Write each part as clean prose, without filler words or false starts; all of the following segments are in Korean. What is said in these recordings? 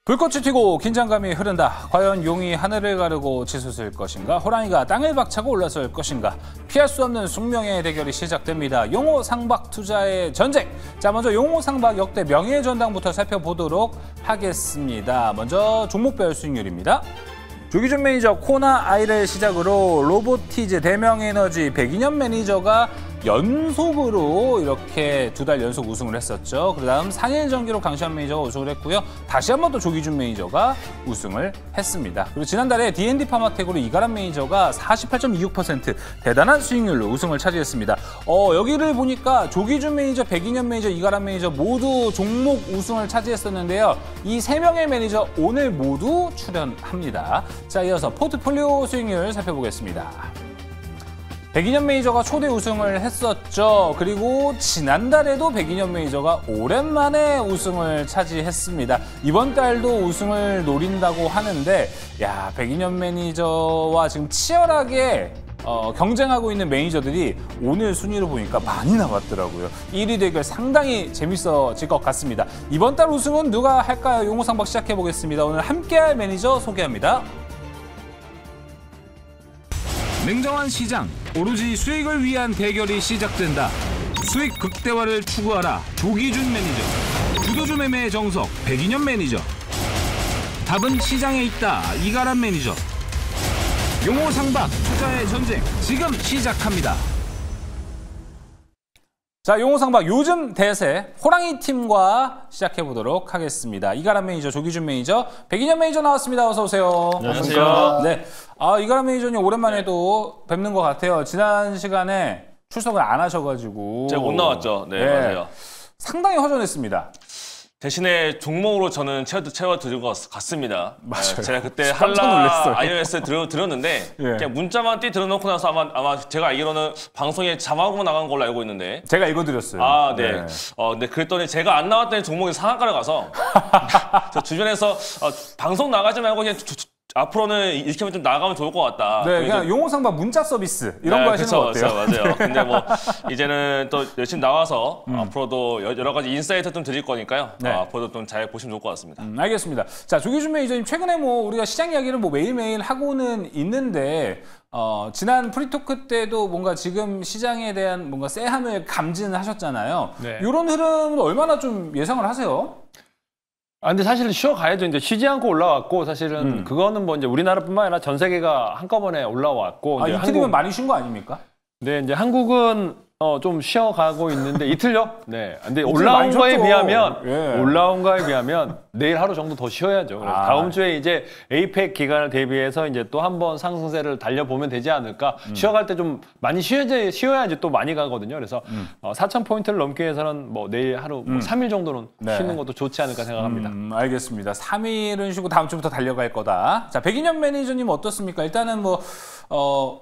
불꽃이 튀고 긴장감이 흐른다. 과연 용이 하늘을 가르고 치솟을 것인가? 호랑이가 땅을 박차고 올라설 것인가? 피할 수 없는 숙명의 대결이 시작됩니다. 용호 상박 투자의 전쟁. 자, 먼저 용호 상박 역대 명예의 전당부터 살펴보도록 하겠습니다. 먼저 종목별 수익률입니다. 조기준 매니저 코나 아이를 시작으로 로보티즈, 대명에너지, 백인현 매니저가 연속으로 이렇게 2달 연속 우승을 했었죠. 그다음 상일전기로 강시환 매니저가 우승을 했고요. 다시 한 번 또 조기준 매니저가 우승을 했습니다. 그리고 지난달에 D&D 파마텍으로 이가람 매니저가 48.26% 대단한 수익률로 우승을 차지했습니다. 여기를 보니까 조기준 매니저, 백인현 매니저, 이가람 매니저 모두 종목 우승을 차지했었는데요. 이 3명의 매니저 오늘 모두 출연합니다. 자, 이어서 포트폴리오 수익률 살펴보겠습니다. 백인현 매니저가 초대 우승을 했었죠. 그리고 지난달에도 백인현 매니저가 오랜만에 우승을 차지했습니다. 이번 달도 우승을 노린다고 하는데, 야, 백인현 매니저와 지금 치열하게 경쟁하고 있는 매니저들이 오늘 순위를 보니까 많이 나왔더라고요. 1위 대결 상당히 재밌어질 것 같습니다. 이번 달 우승은 누가 할까요? 용호상박 시작해보겠습니다. 오늘 함께할 매니저 소개합니다. 냉정한 시장, 오로지 수익을 위한 대결이 시작된다. 수익 극대화를 추구하라. 조기준 매니저. 주도주 매매의 정석, 백인현 매니저. 답은 시장에 있다. 이가람 매니저. 용호 상박 투자의 전쟁, 지금 시작합니다. 자, 용호 상박 요즘 대세 호랑이 팀과 시작해보도록 하겠습니다. 이가람 매니저, 조기준 매니저, 백인현 매니저 나왔습니다. 어서 오세요. 안녕하세요. 네, 이가람 매니저님 오랜만에 또 뵙는 것 같아요. 지난 시간에 출석을 안 하셔가지고 제가 못 나왔죠. 네, 맞아요. 상당히 허전했습니다. 대신에 종목으로 저는 채워드린 것 같습니다. 맞아요. 제가 그때 깜짝 놀랐어요. 한라 iOS 들었는데 예. 그냥 문자만 들어놓고 나서 아마 제가 알기로는 방송에 자막으로 나간 걸로 알고 있는데. 제가 읽어드렸어요. 네. 네, 그랬더니 제가 안 나왔더니 종목이 상한가를 가서 저 주변에서 방송 나가지 말고 그냥 앞으로는 이렇게 하면 좀 나가면 좋을 것 같다. 네, 그냥 용호상박 문자 서비스 이런 거 하시는 거 어때요? 맞아요. 근데 뭐 이제는 또 열심히 나와서 앞으로도 여러 가지 인사이트 좀 드릴 거니까요. 네. 앞으로도 좀 잘 보시면 좋을 것 같습니다. 알겠습니다. 자, 조기준 매니저님 최근에 뭐 우리가 시장 이야기를 뭐 매일매일 하고는 있는데 지난 프리토크 때도 뭔가 지금 시장에 대한 뭔가 쎄함을 감지는 하셨잖아요. 네. 이런 흐름은 얼마나 좀 예상을 하세요? 근데 사실은 쉬어가야죠. 이제 쉬지 않고 올라왔고, 사실은 그거는 뭐 이제 우리나라뿐만 아니라 전 세계가 한꺼번에 올라왔고. 이제 이틀이면 많이 쉰 거 아닙니까? 네, 이제 한국은 좀 쉬어가고 있는데 이틀요? 네. 근데 많이 올라온 거에 쉬었죠. 비하면 예. 올라온 거에 비하면 내일 하루 정도 더 쉬어야죠. 그래서 다음 주에 이제 에이펙 기간을 대비해서 이제 또 한 번 상승세를 달려보면 되지 않을까. 쉬어갈 때 좀 많이 쉬어야지 또 많이 가거든요. 그래서 4,000포인트를 넘기 위해서는 뭐 내일 하루 3일 정도는 네. 쉬는 것도 좋지 않을까 생각합니다. 알겠습니다. 3일은 쉬고 다음 주부터 달려갈 거다. 자, 백인현 매니저님 어떻습니까? 일단은 뭐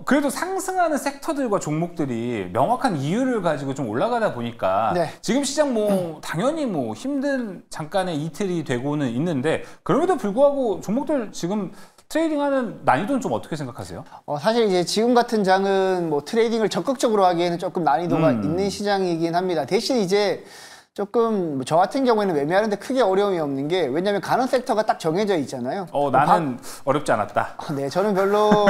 그래도 상승하는 섹터들과 종목들이 명확한 이유를 가지고 좀 올라가다 보니까 네. 지금 시장 뭐 당연히 뭐 힘든 잠깐의 이틀이 되고는 있는데 그럼에도 불구하고 종목들 지금 트레이딩하는 난이도는 좀 어떻게 생각하세요? 사실 이제 지금 같은 장은 뭐 트레이딩을 적극적으로 하기에는 조금 난이도가 있는 시장이긴 합니다. 대신 이제 조금 저 같은 경우에는 매매하는데 크게 어려움이 없는 게, 왜냐하면 가는 섹터가 딱 정해져 있잖아요. 나는 어렵지 않았다. 네, 저는 별로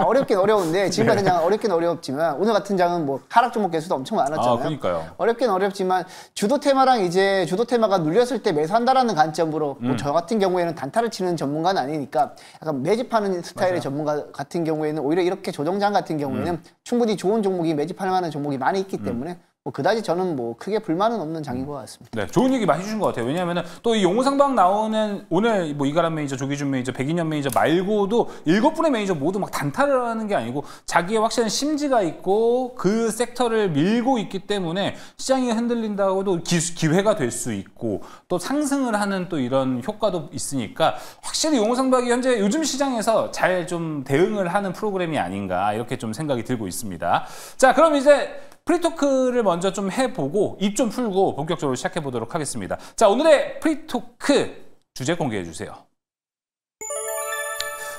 어렵긴 어려운데 지금 같은 장은 어렵긴 어렵지만 오늘 같은 장은 뭐 하락 종목 개수도 엄청 많았잖아요. 그러니까요. 어렵긴 어렵지만 주도 테마랑 이제 주도 테마가 눌렸을 때 매수한다라는 관점으로 뭐 저 같은 경우에는 단타를 치는 전문가는 아니니까 약간 매집하는 스타일의 맞아요. 전문가 같은 경우에는 오히려 이렇게 조정장 같은 경우에는 충분히 좋은 종목이 매집할 만한 종목이 많이 있기 때문에 뭐 그다지 저는 뭐 크게 불만은 없는 장인 것 같습니다. 네, 좋은 얘기 많이 해주신 것 같아요. 왜냐하면 또 이 용호상박 나오는 오늘 뭐 이가람 매니저, 조기준 매니저, 백인현 매니저 말고도 7분의 매니저 모두 막 단타를 하는 게 아니고 자기의 확실한 심지가 있고 그 섹터를 밀고 있기 때문에 시장이 흔들린다고도 기회가 될 수 있고 또 상승을 하는 또 이런 효과도 있으니까 확실히 용호상박이 현재 요즘 시장에서 잘 좀 대응을 하는 프로그램이 아닌가 이렇게 좀 생각이 들고 있습니다. 자, 그럼 이제 프리토크를 먼저 좀 해보고 입 좀 풀고 본격적으로 시작해보도록 하겠습니다. 자, 오늘의 프리토크 주제 공개해 주세요.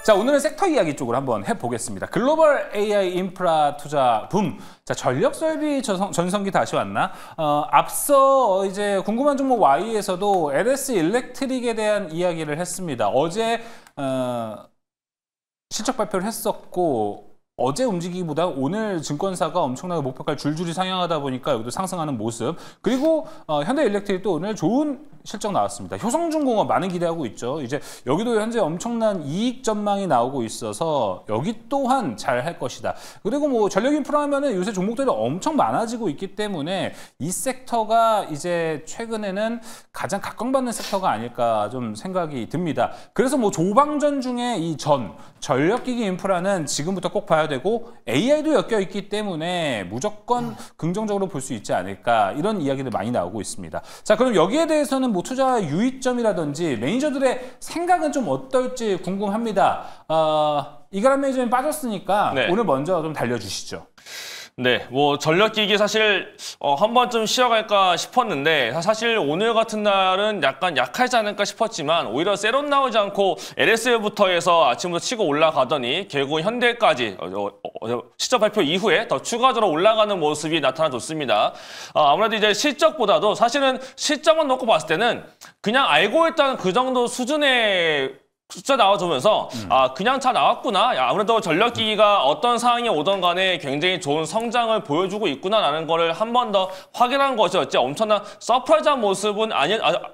자, 오늘은 섹터 이야기 쪽으로 한번 해보겠습니다. 글로벌 AI 인프라 투자 붐. 자, 전력 설비 전성기 다시 왔나? 앞서 이제 궁금한 종목 Y에서도 LS 일렉트릭에 대한 이야기를 했습니다. 어제 실적 발표를 했었고 어제 움직이기보다 오늘 증권사가 엄청나게 목표가를 줄줄이 상향하다 보니까 여기도 상승하는 모습. 그리고 현대일렉트릭도 오늘 좋은 실적 나왔습니다. 효성중공업 많은 기대하고 있죠. 이제 여기도 현재 엄청난 이익 전망이 나오고 있어서 여기 또한 잘 할 것이다. 그리고 뭐 전력 인프라 하면은 요새 종목들이 엄청 많아지고 있기 때문에 이 섹터가 이제 최근에는 가장 각광받는 섹터가 아닐까 좀 생각이 듭니다. 그래서 뭐 조방전 중에 이 전력기기 인프라는 지금부터 꼭 봐야 되고 AI도 엮여 있기 때문에 무조건 긍정적으로 볼 수 있지 않을까 이런 이야기들 많이 나오고 있습니다. 자, 그럼 여기에 대해서는 뭐 투자 유의점이라든지 매니저들의 생각은 좀 어떨지 궁금합니다. 이가람 매니저님 빠졌으니까 네. 오늘 먼저 좀 달려주시죠. 네, 뭐 전력기기 사실 한 번쯤 쉬어갈까 싶었는데 사실 오늘 같은 날은 약간 약하지 않을까 싶었지만 오히려 세론 나오지 않고 LS부터 해서 아침부터 치고 올라가더니 결국 현대까지 실적 발표 이후에 더 추가적으로 올라가는 모습이 나타나줬습니다. 아무래도 이제 실적보다도 사실은 실적만 놓고 봤을 때는 그냥 알고 있다는 그 정도 수준의 숫자 나와주면서 그냥 잘 나왔구나. 아무래도 전력기기가 어떤 상황이 오던 간에 굉장히 좋은 성장을 보여주고 있구나라는 거를 한 번 더 확인한 것이었지 엄청난 서프라이즈한 모습은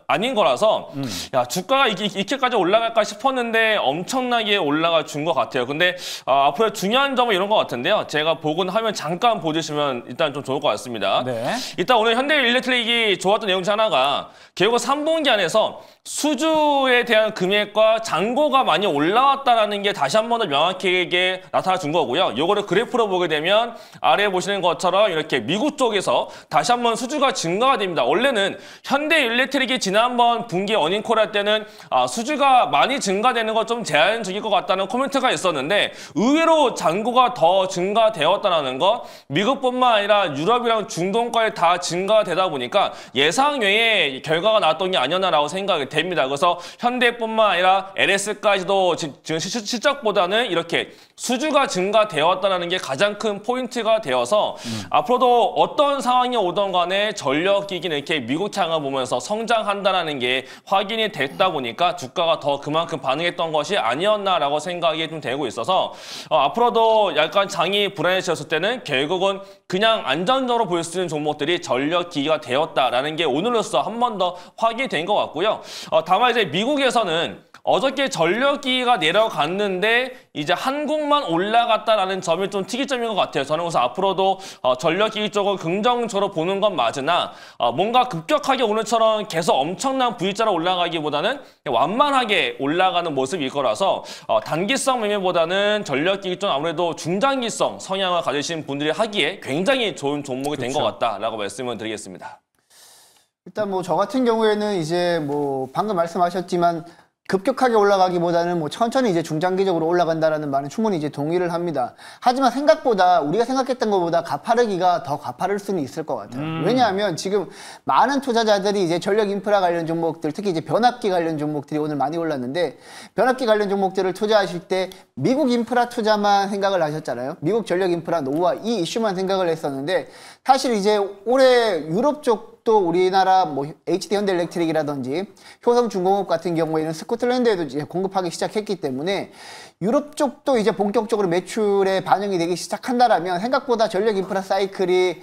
아닌 거라서 야 주가가 이렇게까지 올라갈까 싶었는데 엄청나게 올라가 준 것 같아요. 근데 앞으로 중요한 점은 이런 것 같은데요. 제가 보고는 하면 잠깐 보여주시면 일단 좀 좋을 것 같습니다. 네. 일단 오늘 현대일렉트릭이 좋았던 내용 중 하나가 결국 3분기 안에서 수주에 대한 금액과 잔고가 많이 올라왔다는 게 다시 한 번 더 명확하게 나타나 준 거고요. 요거를 그래프로 보게 되면 아래에 보시는 것처럼 이렇게 미국 쪽에서 다시 한 번 수주가 증가가 됩니다. 원래는 현대일렉트릭이 지난번 분기 어닝콜 할 때는 수주가 많이 증가되는 건 좀 제한적일 것 같다는 코멘트가 있었는데 의외로 잔고가 더 증가되었다는 거 미국뿐만 아니라 유럽이랑 중동까지 다 증가되다 보니까 예상 외의 결과가 나왔던 게 아니었나라고 생각이 됩니다. 그래서 현대뿐만 아니라 LS까지도 지금 실적보다는 이렇게 수주가 증가되었다는 게 가장 큰 포인트가 되어서 앞으로도 어떤 상황이 오던 간에 전력기기는 이렇게 미국 향을 보면서 성장한다는 게 확인이 됐다 보니까 주가가 더 그만큼 반응했던 것이 아니었나라고 생각이 좀 되고 있어서 앞으로도 약간 장이 불안해졌을 때는 결국은 그냥 안전적으로 볼 수 있는 종목들이 전력기기가 되었다라는 게 오늘로써 한 번 더 확인이 된 것 같고요. 다만 이제 미국에서는 어저께 전력기기가 내려갔는데 이제 한국만 올라갔다라는 점이 좀 특이점인 것 같아요. 저는 그래서 앞으로도 전력기기 쪽을 긍정적으로 보는 건 맞으나 뭔가 급격하게 오늘처럼 계속 엄청난 V자로 올라가기보다는 완만하게 올라가는 모습일 거라서 단기성 매매보다는 전력기기 쪽 아무래도 중장기성 성향을 가지신 분들이 하기에 굉장히 좋은 종목이 된 것 같다라고 말씀을 드리겠습니다. 일단 뭐 저 같은 경우에는 이제 뭐 방금 말씀하셨지만 급격하게 올라가기보다는 뭐 천천히 이제 중장기적으로 올라간다라는 말은 충분히 이제 동의를 합니다. 하지만 생각보다 우리가 생각했던 것보다 가파르기가 더 가파를 수는 있을 것 같아요. 왜냐하면 지금 많은 투자자들이 이제 전력 인프라 관련 종목들, 특히 이제 변압기 관련 종목들이 오늘 많이 올랐는데 변압기 관련 종목들을 투자하실 때 미국 인프라 투자만 생각을 하셨잖아요. 미국 전력 인프라 노후화 이 이슈만 생각을 했었는데 사실 이제 올해 유럽 쪽 또 우리나라 뭐 HD 현대일렉트릭이라든지 효성중공업 같은 경우에는 스코틀랜드에도 이제 공급하기 시작했기 때문에 유럽 쪽도 이제 본격적으로 매출에 반영이 되기 시작한다라면 생각보다 전력 인프라 사이클이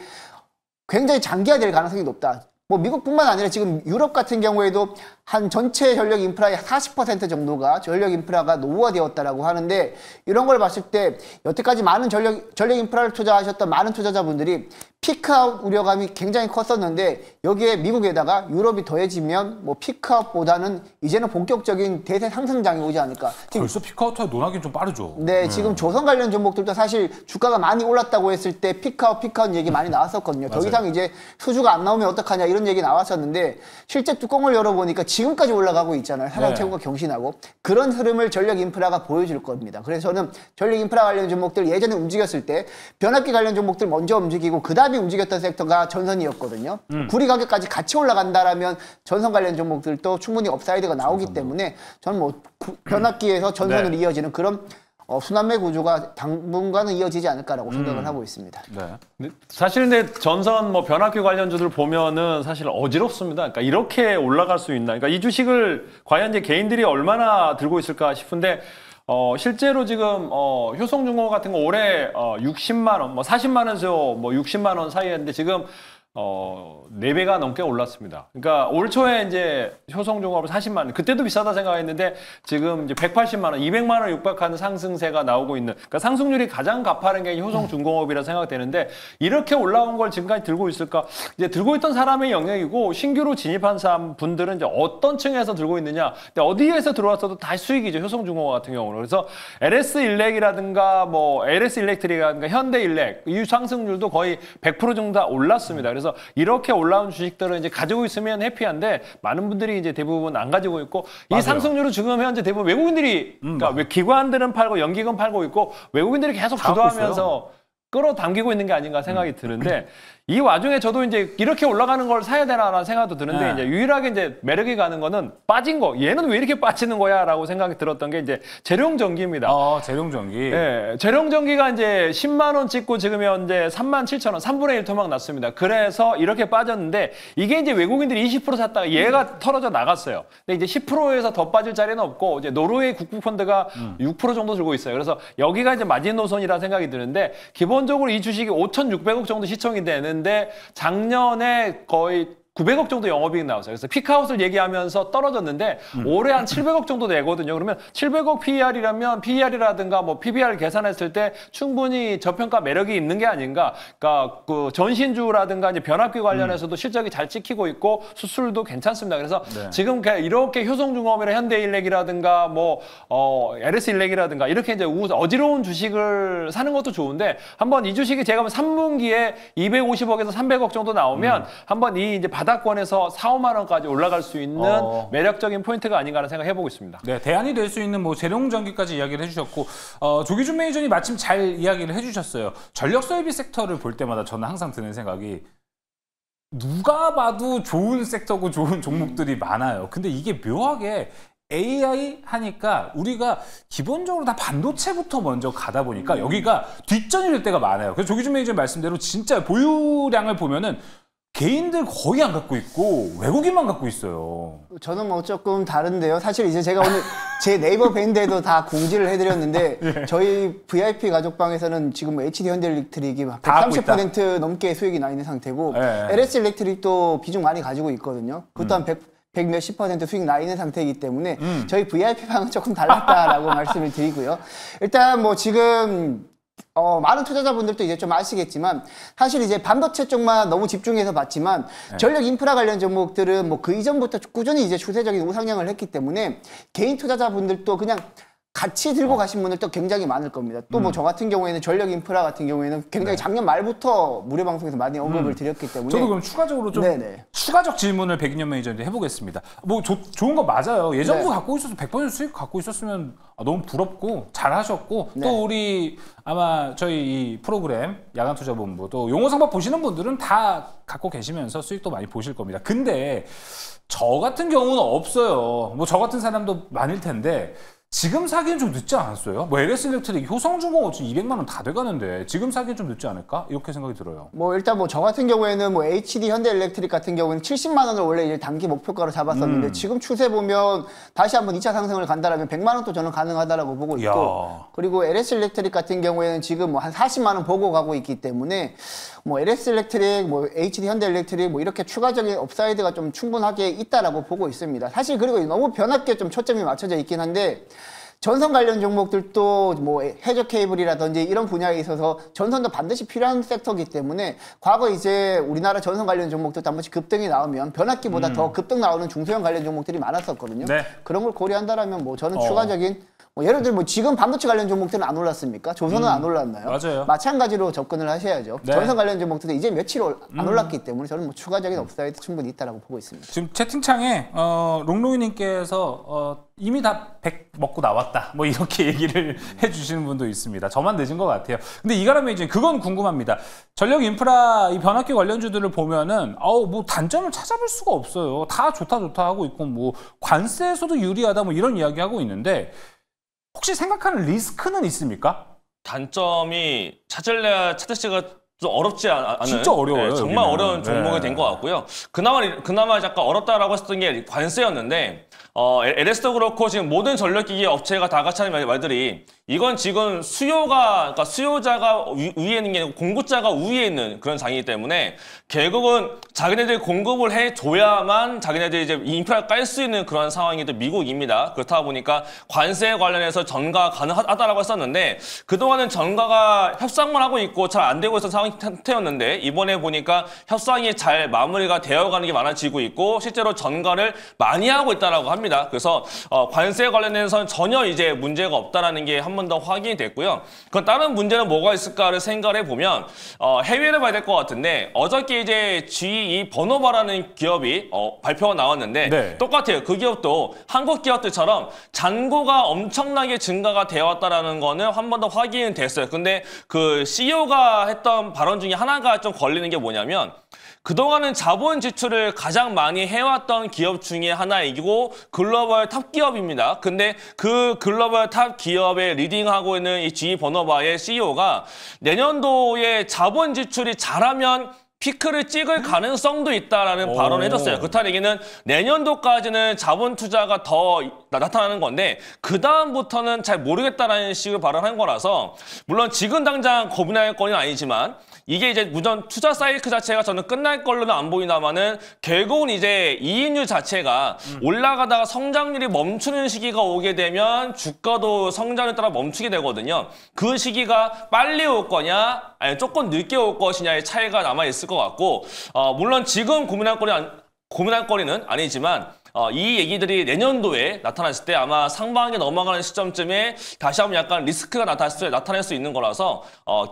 굉장히 장기화될 가능성이 높다. 뭐 미국뿐만 아니라 지금 유럽 같은 경우에도 한 전체 전력 인프라의 40% 정도가 전력 인프라가 노후화되었다라고 하는데 이런 걸 봤을 때 여태까지 많은 전력 인프라를 투자하셨던 많은 투자자분들이 피크아웃 우려감이 굉장히 컸었는데 여기에 미국에다가 유럽이 더해지면 뭐 피크아웃보다는 이제는 본격적인 대세 상승장이 오지 않을까. 벌써 피크아웃 논하기는 좀 빠르죠. 네, 지금 조선 관련 종목들도 사실 주가가 많이 올랐다고 했을 때 피크아웃 얘기 많이 나왔었거든요. 더 이상 이제 수주가 안 나오면 어떡하냐 이런 얘기 나왔었는데 실제 뚜껑을 열어보니까 지금까지 올라가고 있잖아요. 사상 네. 최고가 경신하고 그런 흐름을 전력 인프라가 보여줄 겁니다. 그래서 저는 전력 인프라 관련 종목들 예전에 움직였을 때 변압기 관련 종목들 먼저 움직이고 그 다음에 움직였던 섹터가 전선이었거든요. 구리 가격까지 같이 올라간다라면 전선 관련 종목들도 충분히 업사이드가 나오기 때문에 저는 뭐 변압기에서 전선으로 네. 이어지는 그런 순환매 구조가 당분간은 이어지지 않을까라고 생각을 하고 있습니다. 네. 근데 사실 근데 전선 뭐 변압기 관련주들 보면은 사실 어지럽습니다. 그러니까 이렇게 올라갈 수 있나? 그러니까 이 주식을 과연 이제 개인들이 얼마나 들고 있을까 싶은데 실제로 지금 효성중공업 같은 거 올해 60만 원, 뭐 40만 원에서 뭐 60만 원 사이였는데 지금 4배가 넘게 올랐습니다. 그러니까 올 초에 이제 효성종합을 40만 원, 그때도 비싸다 생각했는데 지금 이제 180만 원, 200만 원 육박하는 상승세가 나오고 있는, 그러니까 상승률이 가장 가파른 게 효성중공업이라 생각되는데 이렇게 올라온 걸 지금까지 들고 있을까? 이제 들고 있던 사람의 영역이고 신규로 진입한 사람 분들은 이제 어떤 층에서 들고 있느냐? 근데 어디에서 들어왔어도 다시 수익이죠. 효성중공업 같은 경우는. 그래서 LS 일렉이라든가 뭐 LS 일렉트릭이라든가 현대일렉 이 상승률도 거의 100% 정도 다 올랐습니다. 그래서 이렇게 올라온 주식들은 이제 가지고 있으면 해피한데 많은 분들이 이제 대부분 안 가지고 있고 이 맞아요. 상승률은 지금 현재 대부분 외국인들이 그러니까 기관들은 팔고 연기금 팔고 있고 외국인들이 계속 다 갖고 주도하면서 끌어당기고 있는 게 아닌가 생각이 드는데 이 와중에 저도 이제 이렇게 올라가는 걸 사야 되나라는 생각도 드는데 네. 이제 유일하게 이제 매력이 가는 거는 빠진 거. 얘는 왜 이렇게 빠지는 거야라고 생각이 들었던 게 이제 재룡전기입니다. 재룡전기. 네, 재룡전기가 이제 10만 원 찍고 지금 현재 3만 7천 원, 3분의 1 토막 났습니다. 그래서 이렇게 빠졌는데 이게 이제 외국인들이 20% 샀다가 얘가 털어져 나갔어요. 근데 이제 10%에서 더 빠질 자리는 없고 이제 노르웨이 국부펀드가 6% 정도 들고 있어요. 그래서 여기가 이제 마지노선이라 생각이 드는데 기본적으로 이 주식이 5,600억 정도 시총이 되는데 작년에 거의 900억 정도 영업이익 나왔어요. 그래서 피크아웃을 얘기하면서 떨어졌는데 올해 한 700억 정도 되거든요. 그러면 700억 PER이라면 PER이라든가 뭐 PBR 계산했을 때 충분히 저평가 매력이 있는 게 아닌가. 그러니까 그 전신주라든가 이제 변압기 관련해서도 실적이 잘 찍히고 있고 수술도 괜찮습니다. 그래서 지금 이렇게 효성중공업이나 현대일렉이라든가 뭐 LS일렉이라든가 이렇게 이제 어지러운 주식을 사는 것도 좋은데 한번 이 주식이 제가 보면 3분기에 250억에서 300억 정도 나오면 한번 이 이제 바닥권에서 4, 5만 원까지 올라갈 수 있는 매력적인 포인트가 아닌가라는 생각 해보고 있습니다. 네, 대안이 될 수 있는 뭐 재룡전기까지 이야기를 해주셨고 조기준 매니저님 마침 잘 이야기를 해주셨어요. 전력 설비 섹터를 볼 때마다 저는 항상 드는 생각이 누가 봐도 좋은 섹터고 좋은 종목들이 많아요. 근데 이게 묘하게 AI 하니까 우리가 기본적으로 다 반도체부터 먼저 가다 보니까 여기가 뒷전이 될 때가 많아요. 그래서 조기준 매니저 말씀대로 진짜 보유량을 보면은 개인들 거의 안 갖고 있고 외국인만 갖고 있어요. 저는 뭐 조금 다른데요. 사실 이제 제가 오늘 제 네이버 밴드에도 다 공지를 해드렸는데 저희 VIP 가족방에서는 지금 HD 현대일렉트릭이 막 130% 넘게 수익이 나 있는 상태고 LS 일렉트릭도 비중 많이 가지고 있거든요. 그것도 한 100 몇십 % 수익 나 있는 상태이기 때문에 저희 VIP방은 조금 달랐다라고 말씀을 드리고요. 일단 뭐 지금 많은 투자자분들도 이제 좀 아시겠지만 사실 이제 반도체 쪽만 너무 집중해서 봤지만 전력 인프라 관련 종목들은 뭐 그 이전부터 꾸준히 이제 추세적인 우상향을 했기 때문에 개인 투자자분들도 그냥 같이 들고 가신 분들도 굉장히 많을 겁니다. 또 뭐 저 같은 경우에는 전력 인프라 같은 경우에는 굉장히 작년 말부터 무료 방송에서 많이 언급을 드렸기 때문에 저도 그럼 추가적으로 좀 추가적 질문을 백인현 매니저한테 해보겠습니다. 뭐 좋은 거 맞아요. 예전부터 갖고 있어서 100% 수익 갖고 있었으면 너무 부럽고 잘하셨고 또 우리 아마 저희 이 프로그램 야간투자본부 또 용호상박 보시는 분들은 다 갖고 계시면서 수익도 많이 보실 겁니다. 근데 저 같은 경우는 없어요. 뭐 저 같은 사람도 많을 텐데 지금 사기는 좀 늦지 않았어요? 뭐 LS일렉트릭, 효성중공업 지금 200만 원 다 돼가는데 지금 사기는 좀 늦지 않을까? 이렇게 생각이 들어요. 뭐 일단 뭐 저 같은 경우에는 뭐 HD 현대일렉트릭 같은 경우는 70만 원을 원래 이제 단기 목표가로 잡았었는데 지금 추세 보면 다시 한번 2차 상승을 간다라면 100만 원도 저는 가능하다라고 보고 있고 그리고 LS일렉트릭 같은 경우에는 지금 뭐 한 40만 원 보고 가고 있기 때문에 뭐 LS일렉트릭, 뭐 HD 현대일렉트릭 뭐 이렇게 추가적인 업사이드가 좀 충분하게 있다라고 보고 있습니다. 사실 그리고 너무 변압기에 좀 초점이 맞춰져 있긴 한데 전선 관련 종목들도 뭐 해저 케이블이라든지 이런 분야에 있어서 전선도 반드시 필요한 섹터이기 때문에 과거 이제 우리나라 전선 관련 종목들도 한 번씩 급등이 나오면 변압기보다 더 급등 나오는 중소형 관련 종목들이 많았었거든요. 네. 그런 걸 고려한다라면 뭐 저는 추가적인 뭐 예를 들어 뭐 지금 반도체 관련 종목들은 안 올랐습니까? 조선은 안 올랐나요? 맞아요. 마찬가지로 접근을 하셔야죠. 네. 전선 관련 종목들도 이제 며칠 안 올랐기 때문에 저는 뭐 추가적인 업사이드 충분히 있다라고 보고 있습니다. 지금 채팅창에 롱롱이님께서 이미 다 100 먹고 나왔다 뭐 이렇게 얘기를 해주시는 분도 있습니다. 저만 늦은 것 같아요. 근데 이가람에 이제 그건 궁금합니다. 전력 인프라 이 변압기 관련주들을 보면은 뭐 단점을 찾아볼 수가 없어요. 다 좋다 하고 있고 뭐 관세에서도 유리하다 뭐 이런 이야기 하고 있는데 혹시 생각하는 리스크는 있습니까? 단점이 찾으시기가 좀 어렵지 않은 진짜 어려워요. 네, 정말 여기는. 어려운 종목이 된 것 같고요. 그나마 약간 어렵다라고 했었던 게 관세였는데 LS도 그렇고 지금 모든 전력기기 업체가 다 같이 하는 말들이 이건 지금 그러니까 수요자가 위에 있는 게 아니고 공급자가 위에 있는 그런 장이기 때문에 결국은 자기네들이 공급을 해줘야만 자기네들이 이제 인프라를 깔 수 있는 그런 상황이 또 미국입니다. 그렇다 보니까 관세에 관련해서 전가가 가능하다라고 했었는데 그동안은 전가가 협상만 하고 있고 잘 안 되고 있었던 상태였는데 이번에 보니까 협상이 잘 마무리가 되어가는 게 많아지고 있고 실제로 전가를 많이 하고 있다라고 합니다. 그래서 관세에 관련해서는 전혀 이제 문제가 없다라는 게 한 번 더 확인이 됐고요. 그럼 다른 문제는 뭐가 있을까를 생각을 해보면 해외를 봐야 될 것 같은데 어저께 이제 GE 버노바라는 기업이 발표가 나왔는데 네. 똑같아요. 그 기업도 한국 기업들처럼 잔고가 엄청나게 증가가 되어 왔다라는 거는 한 번 더 확인이 됐어요. 근데 그 CEO가 했던 발언 중에 하나가 좀 걸리는 게 뭐냐면 그동안은 자본 지출을 가장 많이 해왔던 기업 중에 하나이고 글로벌 탑 기업입니다. 근데 그 글로벌 탑 기업에 리딩하고 있는 이 GE 버너바의 CEO가 내년도에 자본 지출이 잘하면 피크를 찍을 가능성도 있다라는 발언을 해줬어요. 그렇다는 얘기는 내년도까지는 자본 투자가 더 나타나는 건데 그 다음부터는 잘 모르겠다라는 식으로 발언한 거라서 물론 지금 당장 고민할 건은 아니지만 이게 이제 무전 투자 사이클 자체가 저는 끝날 걸로는 안 보이나마는 결국은 이제 이익률 자체가 올라가다가 성장률이 멈추는 시기가 오게 되면 주가도 성장을 따라 멈추게 되거든요. 그 시기가 빨리 올 거냐 아니 조금 늦게 올 것이냐의 차이가 남아 있을 것 같고 물론 지금 고민할 거리는 아니지만 이 얘기들이 내년도에 나타났을 때 아마 상반기에 넘어가는 시점쯤에 다시 한번 약간 리스크가 나타날 수 있는 거라서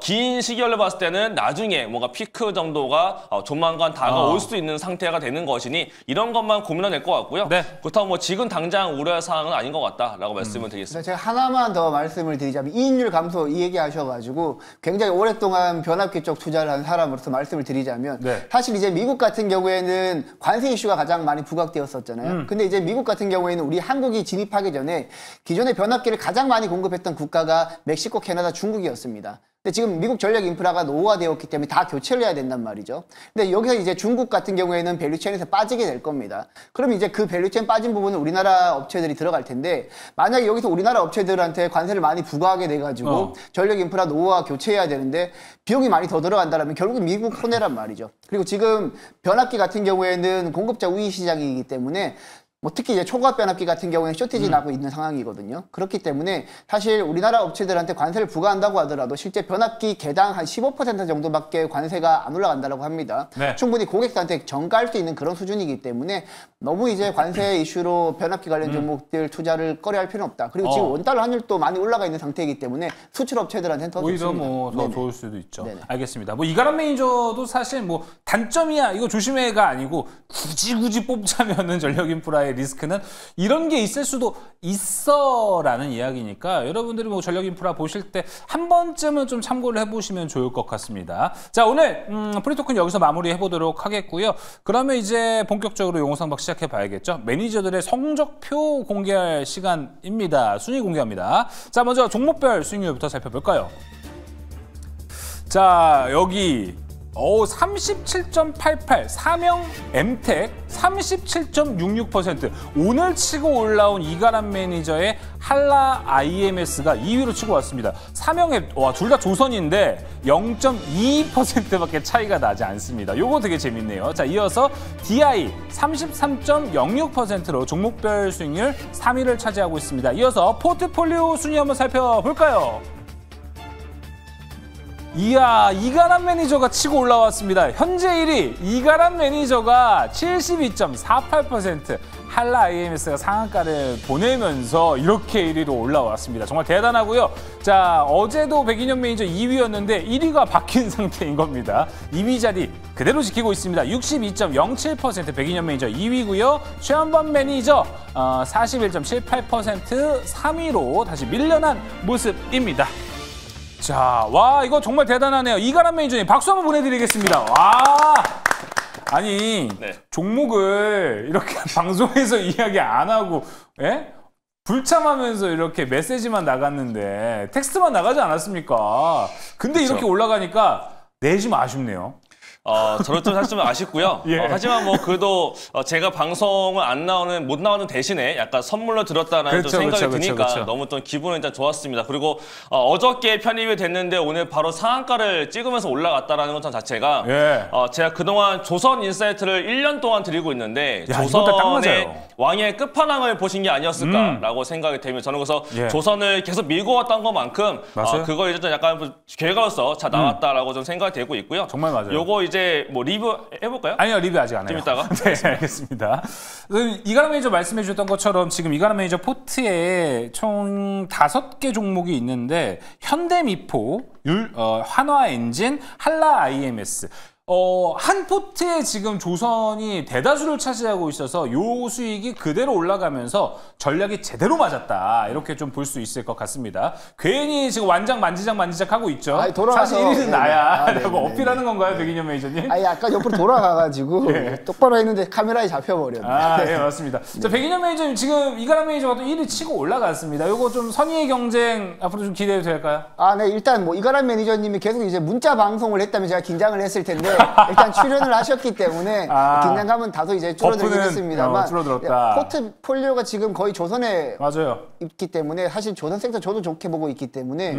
긴 시기열로 봤을 때는 나중에 뭔가 피크 정도가 조만간 다가올 수 있는 상태가 되는 것이니 이런 것만 고민해야 될 것 같고요. 네. 그렇다고 뭐 지금 당장 우려할 사항은 아닌 것 같다라고 말씀을 드리겠습니다. 제가 하나만 더 말씀을 드리자면 이익률 감소 이 얘기 하셔가지고 굉장히 오랫동안 변압기 쪽 투자를 한 사람으로서 말씀을 드리자면 네. 사실 이제 미국 같은 경우에는 관세 이슈가 가장 많이 부각되었었잖아요. 근데 이제 미국 같은 경우에는 우리 한국이 진입하기 전에 기존의 변압기를 가장 많이 공급했던 국가가 멕시코, 캐나다, 중국이었습니다. 근데 지금 미국 전력 인프라가 노후화되었기 때문에 다 교체를 해야 된단 말이죠. 근데 여기서 이제 중국 같은 경우에는 밸류체인에서 빠지게 될 겁니다. 그럼 이제 그 밸류체인 빠진 부분은 우리나라 업체들이 들어갈 텐데 만약에 여기서 우리나라 업체들한테 관세를 많이 부과하게 돼가지고 전력 인프라 노후화 교체해야 되는데 비용이 많이 더 들어간다면 결국은 미국 손해란 말이죠. 그리고 지금 변압기 같은 경우에는 공급자 우위 시장이기 때문에 뭐 특히 이제 초고압 변압기 같은 경우에는 쇼티지 나고 있는 상황이거든요. 그렇기 때문에 사실 우리나라 업체들한테 관세를 부과한다고 하더라도 실제 변압기 개당 한 15% 정도밖에 관세가 안 올라간다고 합니다. 네. 충분히 고객들한테 정가할 수 있는 그런 수준이기 때문에 너무 이제 관세 이슈로 변압기 관련 종목들 투자를 꺼려할 필요는 없다. 그리고 지금 원달러 환율도 많이 올라가 있는 상태이기 때문에 수출 업체들한테는 더 오히려 좋습니다. 뭐 더 좋을 수도 있죠. 네네. 알겠습니다. 뭐 이가람 매니저도 사실 뭐 단점이야 이거 조심해가 아니고 굳이 뽑자면은 전력 인프라의 리스크는 이런 게 있을 수도 있어라는 이야기니까 여러분들이 뭐 전력 인프라 보실 때 한 번쯤은 좀 참고를 해보시면 좋을 것 같습니다. 자 오늘 프리토크는 여기서 마무리해 보도록 하겠고요. 그러면 이제 본격적으로 용어상박 시작해 봐야겠죠. 매니저들의 성적표 공개할 시간입니다. 순위 공개합니다. 자 먼저 종목별 수익률부터 살펴볼까요? 자 여기 37.88, 사명 엠텍 37.66%. 오늘 치고 올라온 이가람 매니저의 한라 IMS가 2위로 치고 왔습니다. 사명앱, 둘 다 조선인데 0.22%밖에 차이가 나지 않습니다. 요거 되게 재밌네요. 자, 이어서 DI 33.06%로 종목별 수익률 3위를 차지하고 있습니다. 이어서 포트폴리오 순위 한번 살펴볼까요? 이야, 이가람 매니저가 치고 올라왔습니다. 현재 1위 이가람 매니저가 72.48%, 한라 IMS가 상한가를 보내면서 이렇게 1위로 올라왔습니다. 정말 대단하고요. 자, 어제도 백인현 매니저 2위였는데 1위가 바뀐 상태인 겁니다. 2위 자리 그대로 지키고 있습니다. 62.07% 백인현 매니저 2위고요. 최현범 매니저 41.78% 3위로 다시 밀려난 모습입니다. 자, 와, 이거 정말 대단하네요. 이가람 매니저님 박수 한번 보내드리겠습니다. 와, 아니, 네. 종목을 이렇게 방송에서 이야기 안 하고, 예? 불참하면서 이렇게 메시지만 나갔는데 텍스트만 나가지 않았습니까? 근데 그쵸. 이렇게 올라가니까 내심 아쉽네요. 저는 좀 사실 좀 아쉽고요. 예. 하지만 뭐 그래도 제가 방송을 못 나오는 대신에 약간 선물로 들었다는 그렇죠, 좀 생각이 그렇죠, 드니까 그렇죠. 너무 좀 기분은 일단 좋았습니다. 그리고 어저께 편입이 됐는데 오늘 바로 상한가를 찍으면서 올라갔다라는 것 자체가 예. 제가 그동안 조선 인사이트를 1년 동안 드리고 있는데 야, 이것도 딱 조선의 맞아요. 왕의 끝판왕을 보신 게 아니었을까라고 생각이 되면 저는 그래서 예. 조선을 계속 밀고 왔던 것만큼 맞아요. 그거 이제 좀 약간 결과로서 잘 나왔다라고 좀 생각이 되고 있고요. 정말 맞아요. 요거 이제 뭐 리뷰 해볼까요? 아니요, 리뷰 아직 안 해요. 좀 이따가? 네, 알겠습니다. 이가람 매니저 말씀해 주셨던 것처럼 지금 이가람 매니저 포트에 총 5개 종목이 있는데 현대미포, 한화엔진, 한라 IMS. 한 포트에 지금 조선이 대다수를 차지하고 있어서 요 수익이 그대로 올라가면서 전략이 제대로 맞았다. 이렇게 좀 볼 수 있을 것 같습니다. 괜히 지금 완장 만지작 하고 있죠. 아니, 돌아와서- 사실 1위는 네네. 나야. 아, 라고 네네네. 어필하는 건가요, 백인현 매니저님? 아니, 아까 옆으로 돌아가가지고 예. 똑바로 했는데 카메라에 잡혀버렸네. 네, 맞습니다. 자, 백인현 매니저님 지금 이가람 매니저가 또 1위 치고 올라갔습니다. 요거 좀 선의의 경쟁 앞으로 좀 기대해도 될까요? 아, 네, 일단 뭐 이가람 매니저님이 계속 이제 문자 방송을 했다면 제가 긴장을 했을 텐데 일단 출연을 하셨기 때문에 긴장감은 다소 이제 줄어들긴 버프는, 했습니다만 줄어들었다. 포트폴리오가 지금 거의 조선에 맞아요. 있기 때문에 사실 조선 섹터 저도 좋게 보고 있기 때문에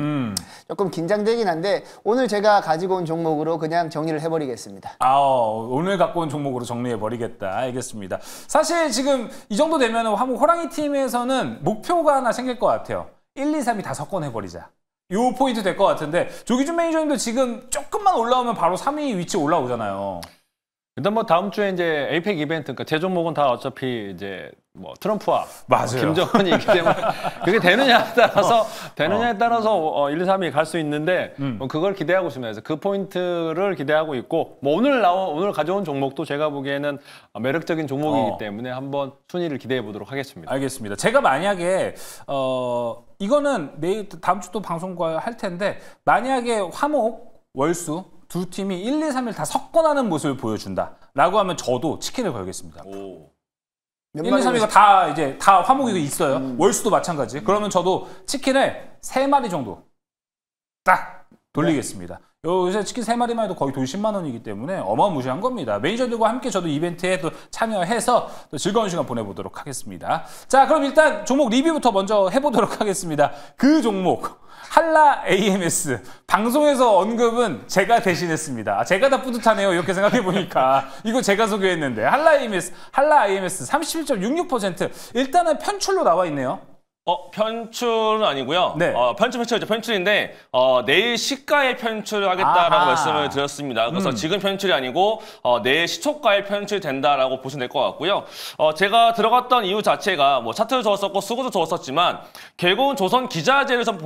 조금 긴장되긴 한데 오늘 제가 가지고 온 종목으로 그냥 정리를 해버리겠습니다. 오늘 갖고 온 종목으로 정리해버리겠다. 알겠습니다. 사실 지금 이 정도 되면 한번 호랑이 팀에서는 목표가 하나 생길 것 같아요. 1, 2, 3이 다 섞어내버리자. 요 포인트 될 것 같은데 조기준 매니저님도 지금 조금만 올라오면 바로 3위 위치 올라오잖아요. 일단 뭐 다음 주에 이제 에이펙 이벤트, 그러니까 제 종목은 다 어차피 이제 뭐 트럼프와 맞아요. 김정은이기 때문에 그게 되느냐에 따라서 1, 2, 3위 갈 수 있는데 뭐 그걸 기대하고 있습니다. 그래서 그 포인트를 기대하고 있고 뭐 오늘 가져온 종목도 제가 보기에는 매력적인 종목이기 때문에 한번 순위를 기대해 보도록 하겠습니다. 알겠습니다. 제가 만약에 이거는 내일 다음 주 또 방송과 할 텐데 만약에 화목, 월수 두 팀이 1, 2, 3일 다 섞어나는 모습을 보여준다라고 하면 저도 치킨을 걸겠습니다. 오. 1, 2, 3위가 다 이제 다 화목이 있어요. 월수도 마찬가지. 그러면 저도 치킨을 3마리 정도 딱 돌리겠습니다. 요새 치킨 3마리만 해도 거의 돈 10만 원이기 때문에 어마무시한 겁니다. 매니저들과 함께 저도 이벤트에 또 참여해서 또 즐거운 시간 보내보도록 하겠습니다. 자, 그럼 일단 종목 리뷰부터 먼저 해보도록 하겠습니다. 그 종목 한라 AMS 방송에서 언급은 제가 대신했습니다. 제가 다 뿌듯하네요. 이렇게 생각해보니까 이거 제가 소개했는데 한라 IMS 31.66% 일단은 편출로 나와 있네요. 편출은 아니고요. 네. 편출이죠. 편출인데 내일 시가에 편출을 하겠다라고 아하. 말씀을 드렸습니다. 그래서 지금 편출이 아니고 내일 시초가에 편출이 된다라고 보시면 될 것 같고요. 제가 들어갔던 이유 자체가 뭐 차트도 좋았었고 수고도 좋았었지만 결국은 조선 기자재를 좀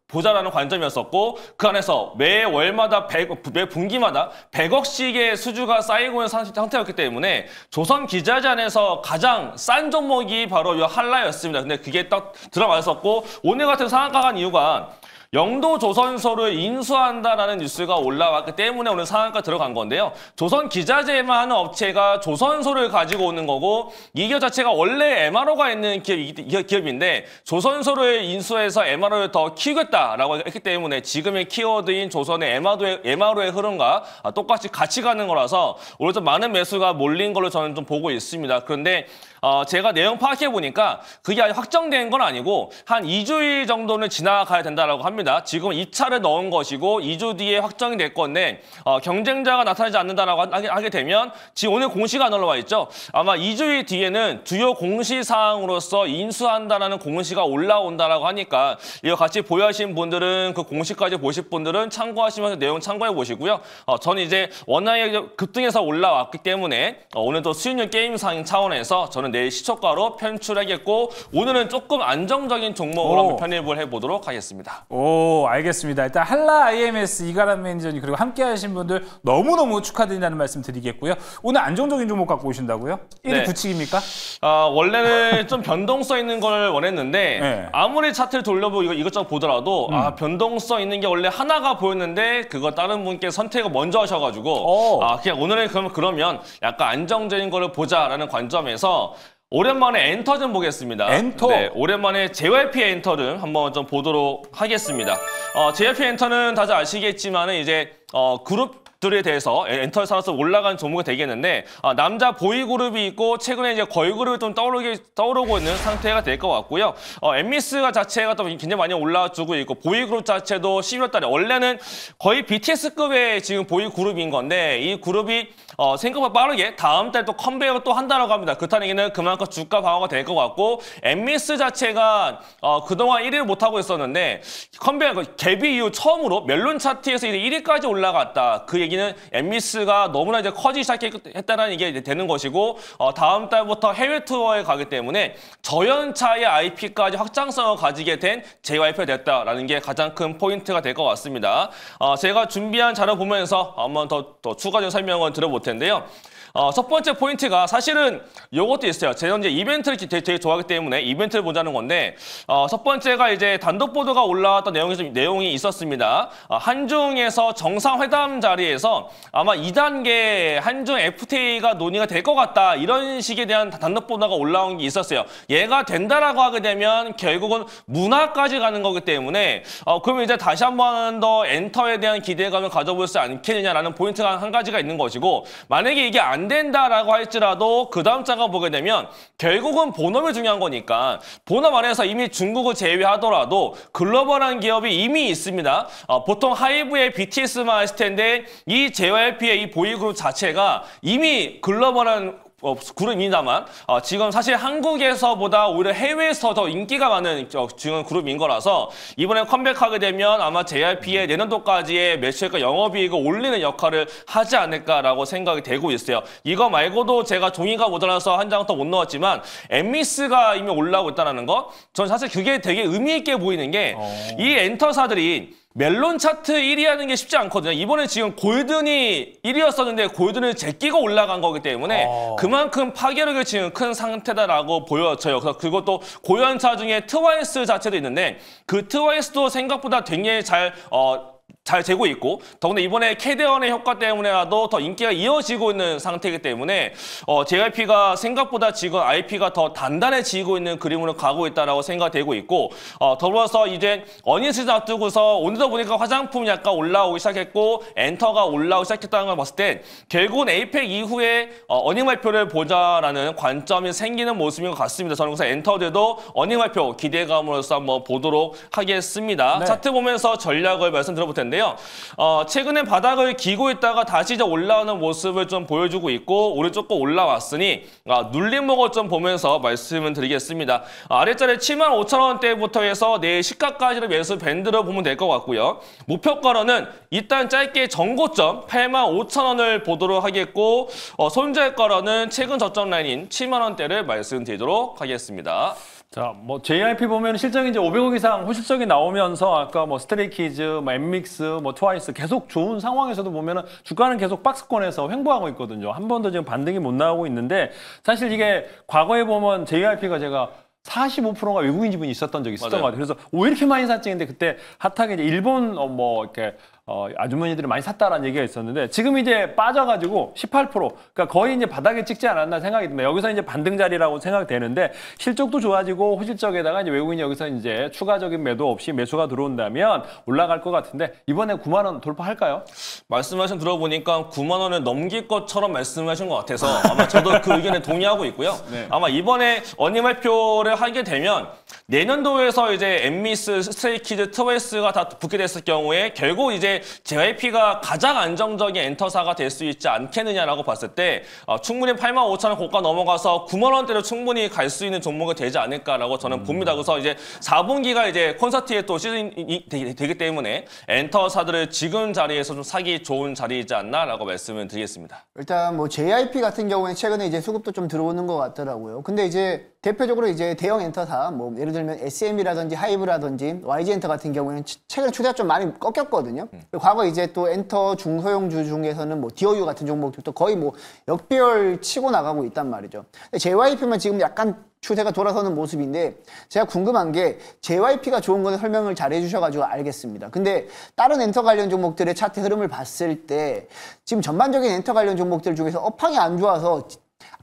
보자라는 관점이었었고 그 안에서 매 월마다 매 분기마다 100억씩의 수주가 쌓이고 있는 상태였기 때문에 조선 기자재 안에서 가장 싼 종목이 바로 이 한라였습니다. 근데 그게 딱 들어가 있었고 오늘 같은 상한가 간 이유가 영도 조선소를 인수한다라는 뉴스가 올라왔기 때문에 오늘 상한가 들어간 건데요. 조선 기자재만 하는 업체가 조선소를 가지고 오는 거고 이 기업 자체가 원래 MRO가 있는 기업인데 조선소를 인수해서 MRO를 더 키우겠다라고 했기 때문에 지금의 키워드인 조선의 MRO의 흐름과 똑같이 같이 가는 거라서 오늘 좀 많은 매수가 몰린 걸로 저는 좀 보고 있습니다. 그런데 제가 내용 파악해 보니까 그게 아직 확정된 건 아니고 한 2주일 정도는 지나가야 된다라고 합니다. 지금 입찰을 넣은 것이고 2주 뒤에 확정이 될 건데 경쟁자가 나타나지 않는다라고 하게 되면 지금 오늘 공시가 안 올라와 있죠. 아마 2주일 뒤에는 주요 공시 사항으로서 인수한다라는 공시가 올라온다라고 하니까 이거 같이 보유하신 분들은 그 공시까지 보실 분들은 참고하시면서 내용 참고해 보시고요. 저는 이제 워낙에 급등해서 올라왔기 때문에 오늘도 수익률 게임 상 차원에서 저는 내일 시초가로 편출하겠고 오늘은 조금 안정적인 종목으로 한번 편입을 해보도록 하겠습니다. 오, 알겠습니다. 일단 한라 IMS 이가람 매니저님 그리고 함께 하신 분들 너무너무 축하드린다는 말씀 드리겠고요. 오늘 안정적인 종목 갖고 오신다고요? 1위 네. 굳히기입니까? 원래는 좀 변동성 있는 걸 원했는데 네. 아무리 차트를 돌려보고 이것저것 보더라도 변동성 있는 게 원래 하나가 보였는데 그거 다른 분께 선택을 먼저 하셔가지고 그냥 오늘은 그러면 약간 안정적인 거를 보자라는 관점에서 오랜만에 엔터 좀 보겠습니다. 엔터? 네, 오랜만에 JYP 엔터를 한번 좀 보도록 하겠습니다. JYP 엔터는 다들 아시겠지만은 이제 그룹들에 대해서 엔터에 살아서 올라간 종목이 되겠는데 남자 보이그룹이 있고 최근에 이제 걸그룹이 좀 떠오르고 있는 상태가 될 것 같고요. 엠미스가 자체가 또 굉장히 많이 올라주고 있고 보이그룹 자체도 11월 달에 원래는 거의 BTS급의 지금 보이그룹인 건데 이 그룹이 생각보다 빠르게 다음 달 또 컴백을 또 한다라고 합니다. 그렇다는 얘기는 그만큼 주가 방어가 될 것 같고 엠미스 자체가 그동안 1위를 못하고 있었는데 컴백 데뷔 이후 처음으로 멜론 차트에서 이제 1위까지 올라갔다. 그 얘기는 엠미스가 너무나 이제 커지기 시작했다는 얘기가 되는 것이고 다음 달부터 해외 투어에 가기 때문에 저연차의 IP까지 확장성을 가지게 된 JYP가 됐다라는 게 가장 큰 포인트가 될 것 같습니다. 제가 준비한 자료 보면서 한번 더 추가적인 설명을 드려볼 텐데요. 첫 번째 포인트가 사실은 요것도 있어요. 제가 이제 이벤트를 되게 좋아하기 때문에 이벤트를 보자는 건데 첫 번째가 이제 단독 보도가 올라왔던 내용이 있었습니다. 한중에서 정상회담 자리에서 아마 2단계 한중 FTA가 논의가 될 것 같다 이런 식에 대한 단독 보도가 올라온 게 있었어요. 얘가 된다라고 하게 되면 결국은 문화까지 가는 거기 때문에 그러면 이제 다시 한 번 더 엔터에 대한 기대감을 가져볼 수 않겠느냐라는 포인트가 한 가지가 있는 것이고 만약에 이게 안 된다라고 할지라도 그 다음 장을 보게 되면 결국은 본업이 중요한 거니까 본업 안에서 이미 중국을 제외하더라도 글로벌한 기업이 이미 있습니다. 보통 하이브의 BTS만 했을 텐데 이 JYP의 이 보이그룹 자체가 이미 글로벌한 그룹입니다만 지금 사실 한국에서보다 오히려 해외에서 더 인기가 많은 지금 그룹인 거라서 이번에 컴백하게 되면 아마 JYP의 내년도까지의 매출과 영업이익을 올리는 역할을 하지 않을까라고 생각이 되고 있어요. 이거 말고도 제가 종이가 모자라서 한 장 더 못 넣었지만 엠미스가 이미 올라오고 있다는 거 전 사실 그게 되게 의미 있게 보이는 게 이 엔터사들이 멜론 차트 1위 하는 게 쉽지 않거든요. 이번에 지금 골든이 1위였었는데 골든을 제끼고 올라간 거기 때문에 그만큼 파괴력이 지금 큰 상태다라고 보여져요. 그래서 그것도 고연차 중에 트와이스 자체도 있는데 그 트와이스도 생각보다 굉장히 잘 재고 있고 더군다나 이번에 캐대언의 효과 때문에라도 더 인기가 이어지고 있는 상태이기 때문에 JYP가 생각보다 지금 IP가 더 단단해지고 있는 그림으로 가고 있다라고 생각되고 있고 더불어서 이제 어니스트 놔두고서 오늘도 보니까 화장품 약간 올라오기 시작했고 엔터가 올라오기 시작했다는 걸 봤을 때 결국은 에이펙 이후에 어닝 발표를 보자라는 관점이 생기는 모습인 것 같습니다. 저는 그래서 엔터들도 어닝 발표 기대감으로서 한번 보도록 하겠습니다. 네. 차트 보면서 전략을 말씀드려볼 텐데요. 최근에 바닥을 기고 있다가 다시 이제 올라오는 모습을 좀 보여주고 있고 오늘 조금 올라왔으니 눌림목을 좀 보면서 말씀을 드리겠습니다. 아래자리 75,000원대부터 해서 내일 시가까지를 매수 밴드로 보면 될 것 같고요. 목표가로는 일단 짧게 전고점 85,000원을 보도록 하겠고 손절가로는 최근 저점 라인인 7만원대를 말씀드리도록 하겠습니다. 자, 뭐 JYP 보면 실적이 이제 500억 이상 호실적이 나오면서 아까 뭐 스트레이키즈, 뭐 엠믹스, 뭐 트와이스 계속 좋은 상황에서도 보면은 주가는 계속 박스권에서 횡보하고 있거든요. 한 번도 지금 반등이 못 나오고 있는데 사실 이게 과거에 보면 JYP가 제가 45%가 외국인 지분이 있었던 적이 있었던 맞아요. 것 같아요. 그래서 왜 이렇게 많이 샀지? 근데 그때 핫하게 이제 일본 뭐 이렇게 아주머니들이 많이 샀다라는 얘기가 있었는데 지금 이제 빠져가지고 18%, 그러니까 거의 이제 바닥에 찍지 않았나 생각이 듭니다. 여기서 이제 반등 자리라고 생각되는데 실적도 좋아지고 호실적에다가 이제 외국인이 여기서 이제 추가적인 매도 없이 매수가 들어온다면 올라갈 것 같은데 이번에 9만 원 돌파할까요? 말씀하신 들어보니까 9만 원을 넘길 것처럼 말씀하신 것 같아서 아마 저도 그 의견에 동의하고 있고요. 네. 아마 이번에 어닝 발표를 하게 되면 내년도에서 이제 엠미스, 스트레이키즈, 트와이스가 다 붙게 됐을 경우에 결국 이제 JYP가 가장 안정적인 엔터사가 될 수 있지 않겠느냐라고 봤을 때 충분히 85,000원 고가 넘어가서 9만 원대로 충분히 갈 수 있는 종목이 되지 않을까라고 저는 봅니다. 그래서 이제 4분기가 이제 콘서트의 또 시즌이 되기 때문에 엔터사들을 지금 자리에서 좀 사기 좋은 자리이지 않나라고 말씀을 드리겠습니다. 일단 뭐 JYP 같은 경우에는 최근에 이제 수급도 좀 들어오는 것 같더라고요. 근데 이제 대표적으로 이제 대형 엔터사, 뭐 예를 들면 SM이라든지 하이브라든지 YG엔터 같은 경우에는 최근에 추세가 좀 많이 꺾였거든요. 과거 이제 또 엔터 중소형주 중에서는 뭐 DOU 같은 종목들도 거의 뭐 역배열 치고 나가고 있단 말이죠. 근데 JYP만 지금 약간 추세가 돌아서는 모습인데 제가 궁금한 게 JYP가 좋은 거는 설명을 잘 해주셔가지고 알겠습니다. 근데 다른 엔터 관련 종목들의 차트 흐름을 봤을 때 지금 전반적인 엔터 관련 종목들 중에서 업황이 안 좋아서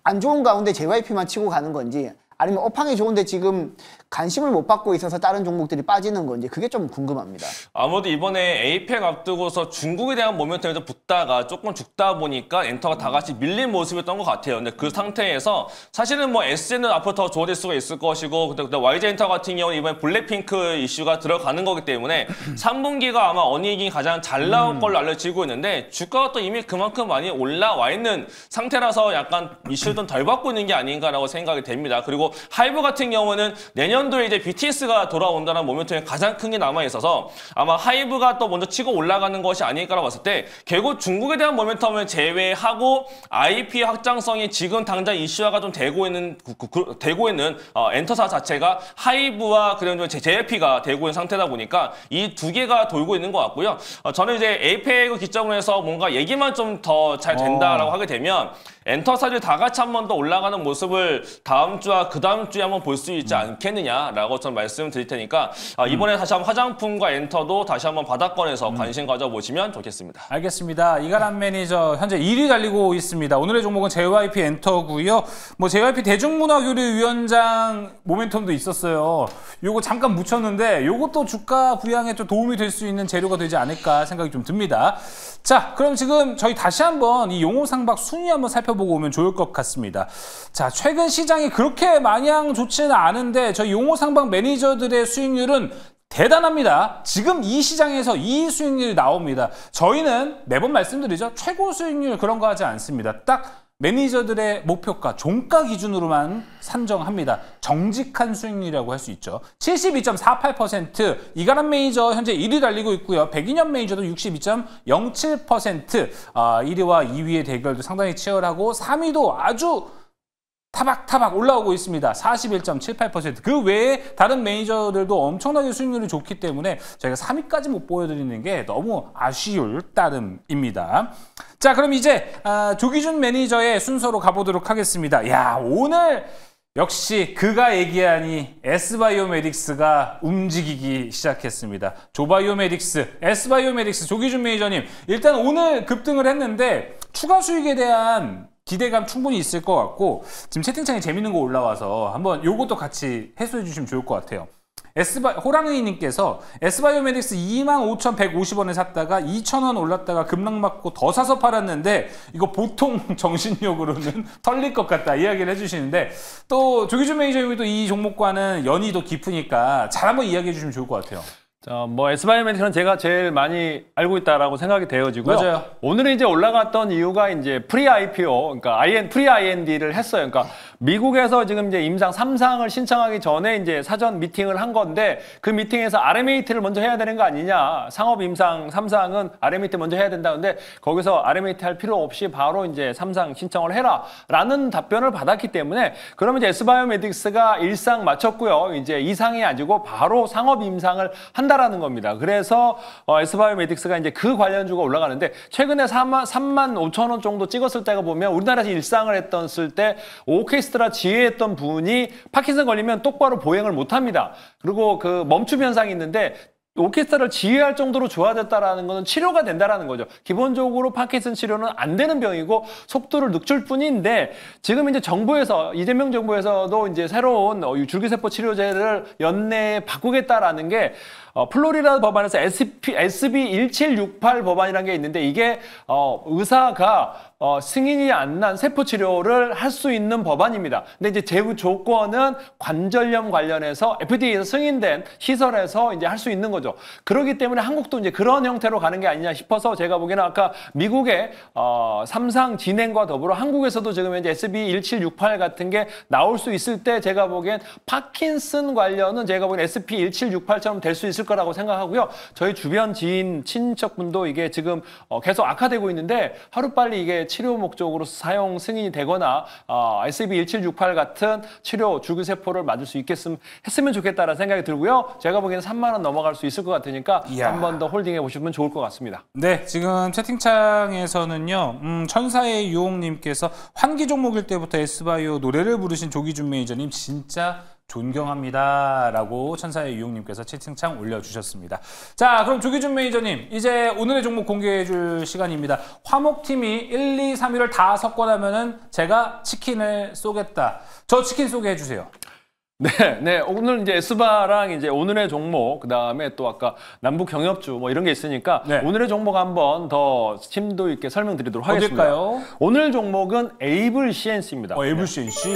안 좋은 가운데 JYP만 치고 가는 건지 아니면 업황이 좋은데 지금 관심을 못 받고 있어서 다른 종목들이 빠지는 건지 그게 좀 궁금합니다. 아무래도 이번에 에이펙 앞두고서 중국에 대한 모멘텀이 좀 붙다가 조금 죽다 보니까 엔터가 다 같이 밀린 모습이었던 것 같아요. 근데 그 상태에서 사실은 뭐 SN은 앞으로 더 좋아질 수가 있을 것이고 근데 YG엔터 같은 경우는 이번에 블랙핑크 이슈가 들어가는 거기 때문에 3분기가 아마 어닝이 가장 잘 나올 걸로 알려지고 있는데 주가가 또 이미 그만큼 많이 올라와 있는 상태라서 약간 이슈를 좀 덜 받고 있는 게 아닌가라고 생각이 됩니다. 그리고 하이브 같은 경우는 내년도에 이제 BTS가 돌아온다는 모멘텀이 가장 큰 게 남아 있어서 아마 하이브가 또 먼저 치고 올라가는 것이 아닐까라고 봤을 때 결국 중국에 대한 모멘텀을 제외하고 IP 확장성이 지금 당장 이슈화가 좀 되고 있는 엔터사 자체가 하이브와 그리고 JYP가 되고 있는 상태다 보니까 이 두 개가 돌고 있는 것 같고요. 저는 이제 에이펙을 기점으로 해서 뭔가 얘기만 좀 더 잘 된다라고 하게 되면 엔터사들 다 같이 한 번 더 올라가는 모습을 다음 주와 그 다음 주에 한번 볼 수 있지 않겠느냐라고 저는 말씀을 드릴 테니까 이번에 다시 한번 화장품과 엔터도 다시 한번 바닥권에서 관심 가져보시면 좋겠습니다. 알겠습니다. 이가람 매니저 현재 1위 달리고 있습니다. 오늘의 종목은 JYP 엔터고요. 뭐 JYP 대중문화교류위원장 모멘텀도 있었어요. 요거 잠깐 묻혔는데 요것도 주가 부양에 좀 도움이 될 수 있는 재료가 되지 않을까 생각이 좀 듭니다. 자, 그럼 지금 저희 다시 한번 이 용호상박 순위 한번 살펴보고 오면 좋을 것 같습니다. 자, 최근 시장이 그렇게 마냥 좋지는 않은데 저희 용호상박 매니저들의 수익률은 대단합니다. 지금 이 시장에서 이 수익률이 나옵니다. 저희는 매번 말씀드리죠. 최고 수익률 그런 거 하지 않습니다. 딱 매니저들의 목표가 종가 기준으로만 산정합니다. 정직한 수익률이라고 할 수 있죠. 72.48% 이가람 매니저 현재 1위 달리고 있고요. 백인현 매니저도 62.07% 1위와 2위의 대결도 상당히 치열하고 3위도 아주 타박타박 올라오고 있습니다. 41.78%. 그 외에 다른 매니저들도 엄청나게 수익률이 좋기 때문에 저희가 3위까지 못 보여드리는 게 너무 아쉬울 따름입니다. 자, 그럼 이제 조기준 매니저의 순서로 가보도록 하겠습니다. 야, 오늘 역시 그가 얘기하니 S바이오메딕스가 움직이기 시작했습니다. 조바이오메딕스, S바이오메딕스 조기준 매니저님, 일단 오늘 급등을 했는데 추가 수익에 대한 기대감 충분히 있을 것 같고 지금 채팅창에 재밌는 거 올라와서 한번 요것도 같이 해소해 주시면 좋을 것 같아요. 호랑이님께서 S바이오메딕스 25,150원에 샀다가 2,000원 올랐다가 급락 맞고 더 사서 팔았는데 이거 보통 정신력으로는 털릴 것 같다 이야기를 해주시는데 또 조기준 매니저님이 또 이 종목과는 연이 더 깊으니까 잘 한번 이야기해 주시면 좋을 것 같아요. 자, 뭐 S바이오메딕스는 제가 제일 많이 알고 있다라고 생각이 되어지고요. 맞아요. 오늘은 이제 올라갔던 이유가 이제 프리 IPO, 그러니까 프리 IND를 했어요. 그러니까 미국에서 지금 이제 임상 3상을 신청하기 전에 이제 사전 미팅을 한 건데 그 미팅에서 RMAT를 먼저 해야 되는 거 아니냐. 상업 임상 3상은 RMAT 먼저 해야 된다. 근데 거기서 RMAT 할 필요 없이 바로 이제 3상 신청을 해라라는 답변을 받았기 때문에 그러면 이제 S바이오메딕스가 1상 마쳤고요. 이제 2상이 아니고 바로 상업 임상을 한다라는 겁니다. 그래서 S바이오메딕스가 이제 그 관련주가 올라가는데 최근에 35,000원 정도 찍었을 때가 보면 우리나라에서 1상을 했었을 때 OK 오케스트라 지휘했던 분이 파킨슨 걸리면 똑바로 보행을 못합니다. 그리고 그 멈춤 현상이 있는데 오케스트라를 지휘할 정도로 좋아졌다라는 것은 치료가 된다라는 거죠. 기본적으로 파킨슨 치료는 안 되는 병이고 속도를 늦출 뿐인데 지금 이제 정부에서 이재명 정부에서도 이제 새로운 줄기세포 치료제를 연내에 바꾸겠다라는 게 플로리다 법안에서 SB 1768 법안이라는 게 있는데 이게 의사가 승인이 안 난 세포 치료를 할 수 있는 법안입니다. 근데 이제 제휴 조건은 관절염 관련해서 FDA에서 승인된 시설에서 이제 할 수 있는 거죠. 그렇기 때문에 한국도 이제 그런 형태로 가는 게 아니냐 싶어서 제가 보기에는 아까 미국의 삼상 진행과 더불어 한국에서도 지금 현재 SB 1768 같은 게 나올 수 있을 때 제가 보기엔 파킨슨 관련은 제가 보기엔 SB 1768처럼 될 수 있을 거라고 생각하고요. 저희 주변 지인, 친척분도 이게 지금 계속 악화되고 있는데 하루빨리 이게 치료 목적으로 사용 승인이 되거나 SB1768 같은 치료 줄기세포를 맞을 수 했으면 좋겠다라는 생각이 들고요. 제가 보기에는 3만 원 넘어갈 수 있을 것 같으니까 한 번 더 홀딩해 보시면 좋을 것 같습니다. 네, 지금 채팅창에서는요. 천사의 유홍님께서 환기 종목일 때부터 S바이오 노래를 부르신 조기준 매니저님 진짜 존경합니다. 라고 천사의 유용님께서 채팅창 올려주셨습니다. 자, 그럼 조기준 매니저님, 이제 오늘의 종목 공개해 줄 시간입니다. 화목팀이 1, 2, 3위를 다 섞어나면은 제가 치킨을 쏘겠다. 저 치킨 쏘게 해주세요. 네. 오늘 이제 S바랑 이제 오늘의 종목, 그 다음에 또 아까 남북 경협주 뭐 이런 게 있으니까 네. 오늘의 종목 한번 더 심도 있게 설명드리도록 하겠습니다. 어딜까요? 오늘 종목은 에이블 CNC입니다. 에이블 CNC.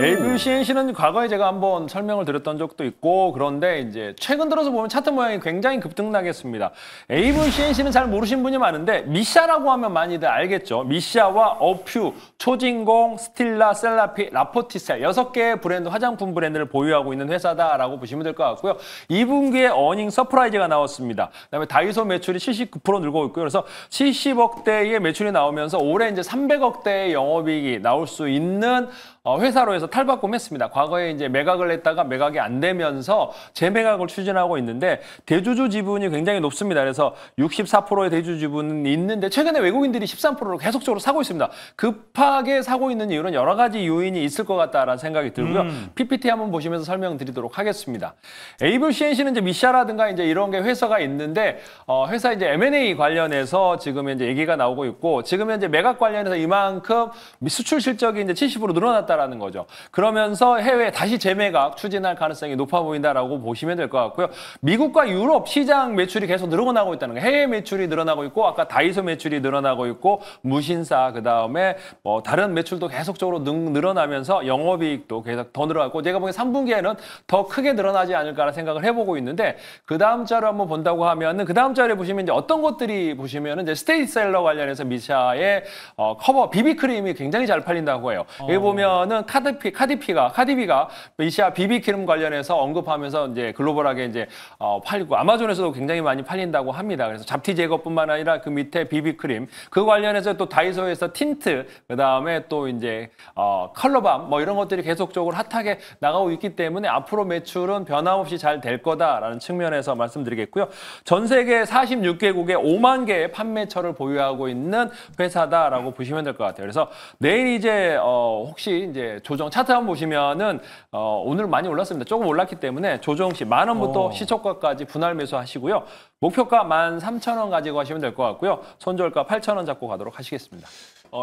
에이블 CNC는 과거에 제가 한번 설명을 드렸던 적도 있고 그런데 이제 최근 들어서 보면 차트 모양이 굉장히 급등나겠습니다. 에이블 CNC는 잘 모르신 분이 많은데 미샤라고 하면 많이들 알겠죠. 미샤와 어퓨, 초진공, 스틸라, 셀라피, 라포티셀 6개의 브랜드, 화장품 브랜드를 보유하고 있는 회사다라고 보시면 될 것 같고요. 2분기에 어닝 서프라이즈가 나왔습니다. 그다음에 다이소 매출이 79% 늘고 있고요. 그래서 70억대의 매출이 나오면서 올해 이제 300억대의 영업이익이 나올 수 있는 회사로 해서 탈바꿈했습니다. 과거에 이제 매각을 했다가 매각이 안 되면서 재매각을 추진하고 있는데 대주주 지분이 굉장히 높습니다. 그래서 64%의 대주주 지분이 있는데 최근에 외국인들이 13%로 계속적으로 사고 있습니다. 급하게 사고 있는 이유는 여러 가지 요인이 있을 것 같다라는 생각이 들고요. PPT 한번 보시면서 설명드리도록 하겠습니다. 에이블 CNC는 이제 미샤라든가 이제 이런 게 회사가 있는데 회사 이제 M&A 관련해서 지금 이제 얘기가 나오고 있고 지금 현재 매각 관련해서 이만큼 수출 실적이 이제 70% 늘어났다라는 거죠. 그러면서 해외 다시 재매각 추진할 가능성이 높아 보인다라고 보시면 될 것 같고요. 미국과 유럽 시장 매출이 계속 늘어나고 있다는 거예요. 해외 매출이 늘어나고 있고 아까 다이소 매출이 늘어나고 있고 무신사 그다음에 뭐 다른 매출도 계속적으로 늘어나면서 영업이익도 계속 더 늘어나고 제가 보기엔 3분기에는 더 크게 늘어나지 않을까라는 생각을 해보고 있는데 그 다음 자료 한번 본다고 하면은 그 다음 자료에 보시면 이제 어떤 것들이 보시면은 이제 스테디셀러 관련해서 미샤의 커버 비비크림이 굉장히 잘 팔린다고 해요. 여기 보면은 카디비가 미샤 비비크림 관련해서 언급하면서 이제 글로벌하게 이제 팔리고 아마존에서도 굉장히 많이 팔린다고 합니다. 그래서 잡티 제거뿐만 아니라 그 밑에 비비크림 그 관련해서 또 다이소에서 틴트 그 다음에 또 이제 컬러밤 뭐 이런 것들이 계속적으로 핫하게 나가고 있기 때문에 앞으로 매출은 변함없이 잘 될 거다라는 측면에서 말씀드리겠고요. 전 세계 46개국에 5만 개의 판매처를 보유하고 있는 회사다라고 보시면 될 것 같아요. 그래서 내일 이제 혹시 이제 조정 차트 한번 보시면은 오늘 많이 올랐습니다. 조금 올랐기 때문에 조정 시 10,000원부터 시초가까지 분할 매수하시고요. 목표가 13,000원 가지고 가시면 될 것 같고요. 손절가 8,000원 잡고 가도록 하시겠습니다.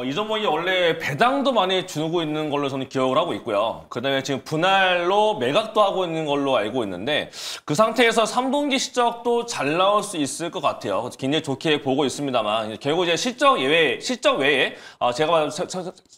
이 종목이 원래 배당도 많이 주고 있는 걸로 저는 기억을 하고 있고요. 그다음에 지금 분할로 매각도 하고 있는 걸로 알고 있는데 그 상태에서 3분기 실적도 잘 나올 수 있을 것 같아요. 굉장히 좋게 보고 있습니다만 결국 이제 실적 외에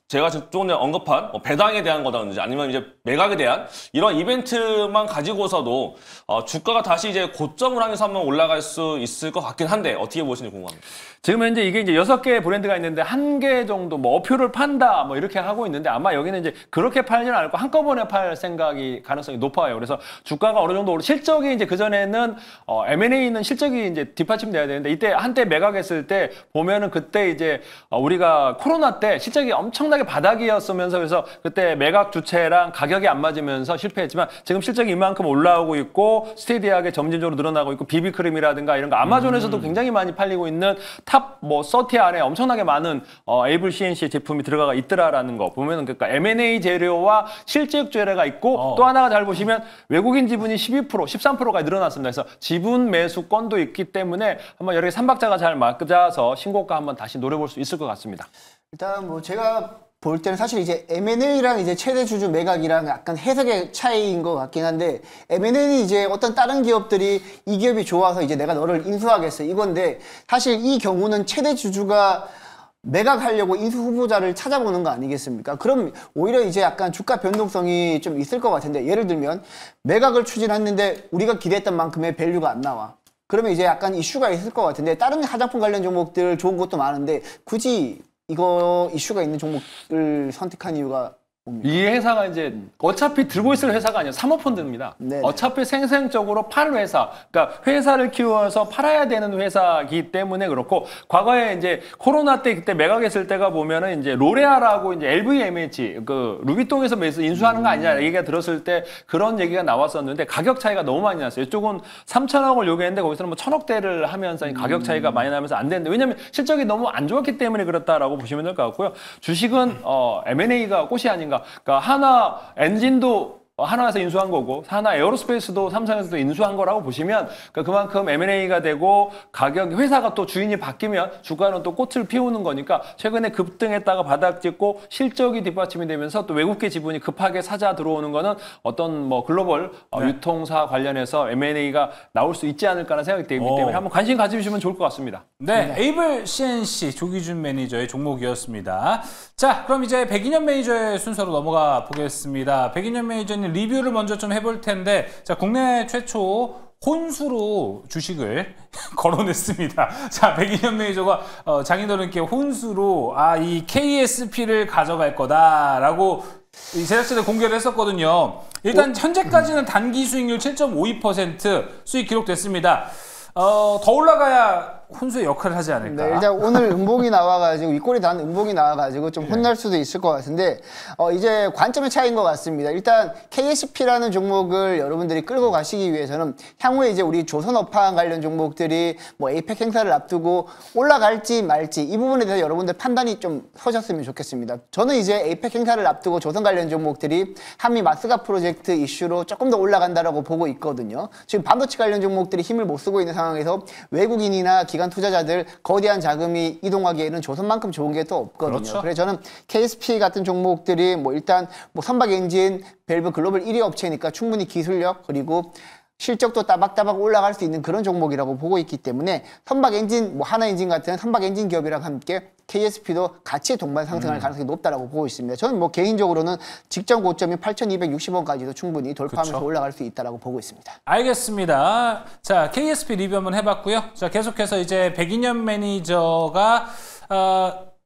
제가 조금 전에 언급한 배당에 대한 거라든지 아니면 이제 매각에 대한 이런 이벤트만 가지고서도 주가가 다시 이제 고점을 향해서 한번 올라갈 수 있을 것 같긴 한데 어떻게 보시는지 궁금합니다. 지금 현재 이게 이제 6개의 브랜드가 있는데 1개 정도 뭐 어표를 판다 뭐 이렇게 하고 있는데 아마 여기는 이제 그렇게 팔지는 않을 거 한꺼번에 팔 생각이 가능성이 높아요. 그래서 주가가 어느 정도 실적이 이제 그전에는 M&A는 실적이 이제 뒷받침돼야 되는데 이때 한때 매각했을 때 보면은 그때 이제 우리가 코로나 때 실적이 엄청나게 바닥이었으면서 그래서 그때 매각 주체랑 가격이 안 맞으면서 실패했지만 지금 실적이 이만큼 올라오고 있고 스테디하게 점진적으로 늘어나고 있고 비비크림이라든가 이런 거 아마존에서도 굉장히 많이 팔리고 있는 탑 뭐 30 안에 엄청나게 많은 에이블 CNC 제품이 들어가 있더라라는 거 보면은 그러니까 M&A 재료와 실제역 재료가 있고 또 하나가 잘 보시면 외국인 지분이 12%, 13%가 늘어났습니다. 그래서 지분 매수권도 있기 때문에 한번 여러 개 삼박자가 잘 맞아서 신고가 한번 다시 노려볼 수 있을 것 같습니다. 일단 뭐 제가 볼 때는 사실 이제 M&A랑 이제 최대 주주 매각이랑 약간 해석의 차이인 것 같긴 한데, M&A는 이제 어떤 다른 기업들이 이 기업이 좋아서 이제 내가 너를 인수하겠어 이건데, 사실 이 경우는 최대 주주가 매각하려고 인수 후보자를 찾아보는 거 아니겠습니까? 그럼 오히려 이제 약간 주가 변동성이 좀 있을 것 같은데, 예를 들면 매각을 추진했는데 우리가 기대했던 만큼의 밸류가 안 나와. 그러면 이제 약간 이슈가 있을 것 같은데, 다른 화장품 관련 종목들 좋은 것도 많은데 굳이 이거 이슈가 있는 종목을 선택한 이유가 뭡니까? 이 회사가 이제 어차피 들고 있을 회사가 아니라 사모펀드입니다. 네네. 어차피 생생적으로 팔 회사, 그러니까 회사를 키워서 팔아야 되는 회사이기 때문에 그렇고, 과거에 이제 코로나 때 그때 매각했을 때가 보면은 이제 로레알하고 이제 LVMH 그 루비통에서 매수 인수하는 거 아니냐 얘기가 들었을 때 그런 얘기가 나왔었는데 가격 차이가 너무 많이 났어요. 이쪽은 3천억을 요구했는데 거기서는 뭐 1,000억대를 하면서 가격 차이가 많이 나면서 안 되는데, 왜냐면 실적이 너무 안 좋았기 때문에 그렇다라고 보시면 될 것 같고요. 주식은 M&A가 꽃이 아닌가. 그러니까 하나 엔진도 하나에서 인수한 거고, 하나 에어로스페이스도 삼성에서도 인수한 거라고 보시면, 그러니까 그만큼 M&A가 되고 가격, 회사가 또 주인이 바뀌면 주가는 또 꽃을 피우는 거니까, 최근에 급등했다가 바닥 찍고 실적이 뒷받침이 되면서 또 외국계 지분이 급하게 사자 들어오는 거는 어떤 뭐 글로벌 유통사 관련해서 M&A가 나올 수 있지 않을까라는 생각이 되기 때문에 한번 관심 가지시면 좋을 것 같습니다. 네, 에이블 CNC 조기준 매니저의 종목이었습니다. 자, 그럼 이제 백인현 매니저의 순서로 넘어가 보겠습니다. 백인현 매니저님 리뷰를 먼저 좀 해볼 텐데, 자, 국내 최초 혼수로 주식을 거론했습니다. 자, 백인현 매니저가 장인어른께 혼수로 이 KSP를 가져갈 거다라고 이 제작진에 공개를 했었거든요. 일단 현재까지는 단기 수익률 7.52% 수익 기록됐습니다. 더 올라가야 혼수의 역할을 하지 않을까. 네, 일단 오늘 음봉이 나와가지고, 윗골이 단 음봉이 나와가지고 좀 혼날 수도 있을 것 같은데, 이제 관점의 차이인 것 같습니다. 일단 KSP라는 종목을 여러분들이 끌고 가시기 위해서는 향후에 이제 우리 조선업황 관련 종목들이 뭐 에이펙 행사를 앞두고 올라갈지 말지 이 부분에 대해서 여러분들 판단이 좀 서셨으면 좋겠습니다. 저는 이제 에이펙 행사를 앞두고 조선 관련 종목들이 한미 마스가 프로젝트 이슈로 조금 더 올라간다라고 보고 있거든요. 지금 반도체 관련 종목들이 힘을 못 쓰고 있는 상황에서 외국인이나 기관 투자자들 거대한 자금이 이동하기에는 조선만큼 좋은 게 또 없거든요. 그렇죠. 그래서 저는 KSP 같은 종목들이 뭐 일단 뭐 선박 엔진 밸브 글로벌 1위 업체니까 충분히 기술력 그리고 실적도 따박따박 올라갈 수 있는 그런 종목이라고 보고 있기 때문에, 선박 엔진, 뭐 하나 엔진 같은 선박 엔진 기업이랑 함께 KSP도 같이 동반 상승할 가능성이 높다라고 보고 있습니다. 저는 뭐 개인적으로는 직전 고점인 8,260원까지도 충분히 돌파하면서 그쵸. 올라갈 수 있다라고 보고 있습니다. 알겠습니다. 자, KSP 리뷰 한번 해봤고요. 자, 계속해서 이제 백인현 매니저가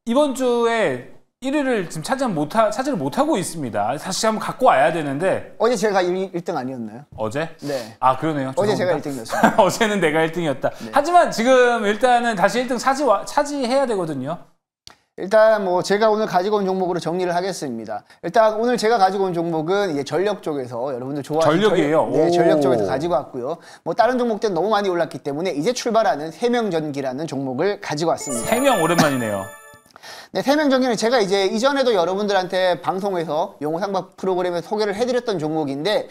이번 주에 1위를 지금 차지를 못하고 있습니다. 사실 한번 갖고 와야 되는데. 어제 제가 1등 아니었나요? 어제? 네. 그러네요. 어제 죄송합니다. 제가 1등이었습니다. 어제는 내가 1등이었다. 네. 하지만 지금 일단은 다시 1등 차지해야 되거든요. 일단 뭐 제가 오늘 가지고 온 종목으로 정리를 하겠습니다. 일단 오늘 제가 가지고 온 종목은 이제 전력 쪽에서 여러분들 좋아하는 전력이에요? 네, 전력 오. 쪽에서 가지고 왔고요. 뭐 다른 종목들은 너무 많이 올랐기 때문에 이제 출발하는 세명전기라는 종목을 가지고 왔습니다. 3명 오랜만이네요. 네, 세명전기는 제가 이제 이전에도 여러분들한테 방송에서 용어상박 프로그램에서 소개를 해드렸던 종목인데,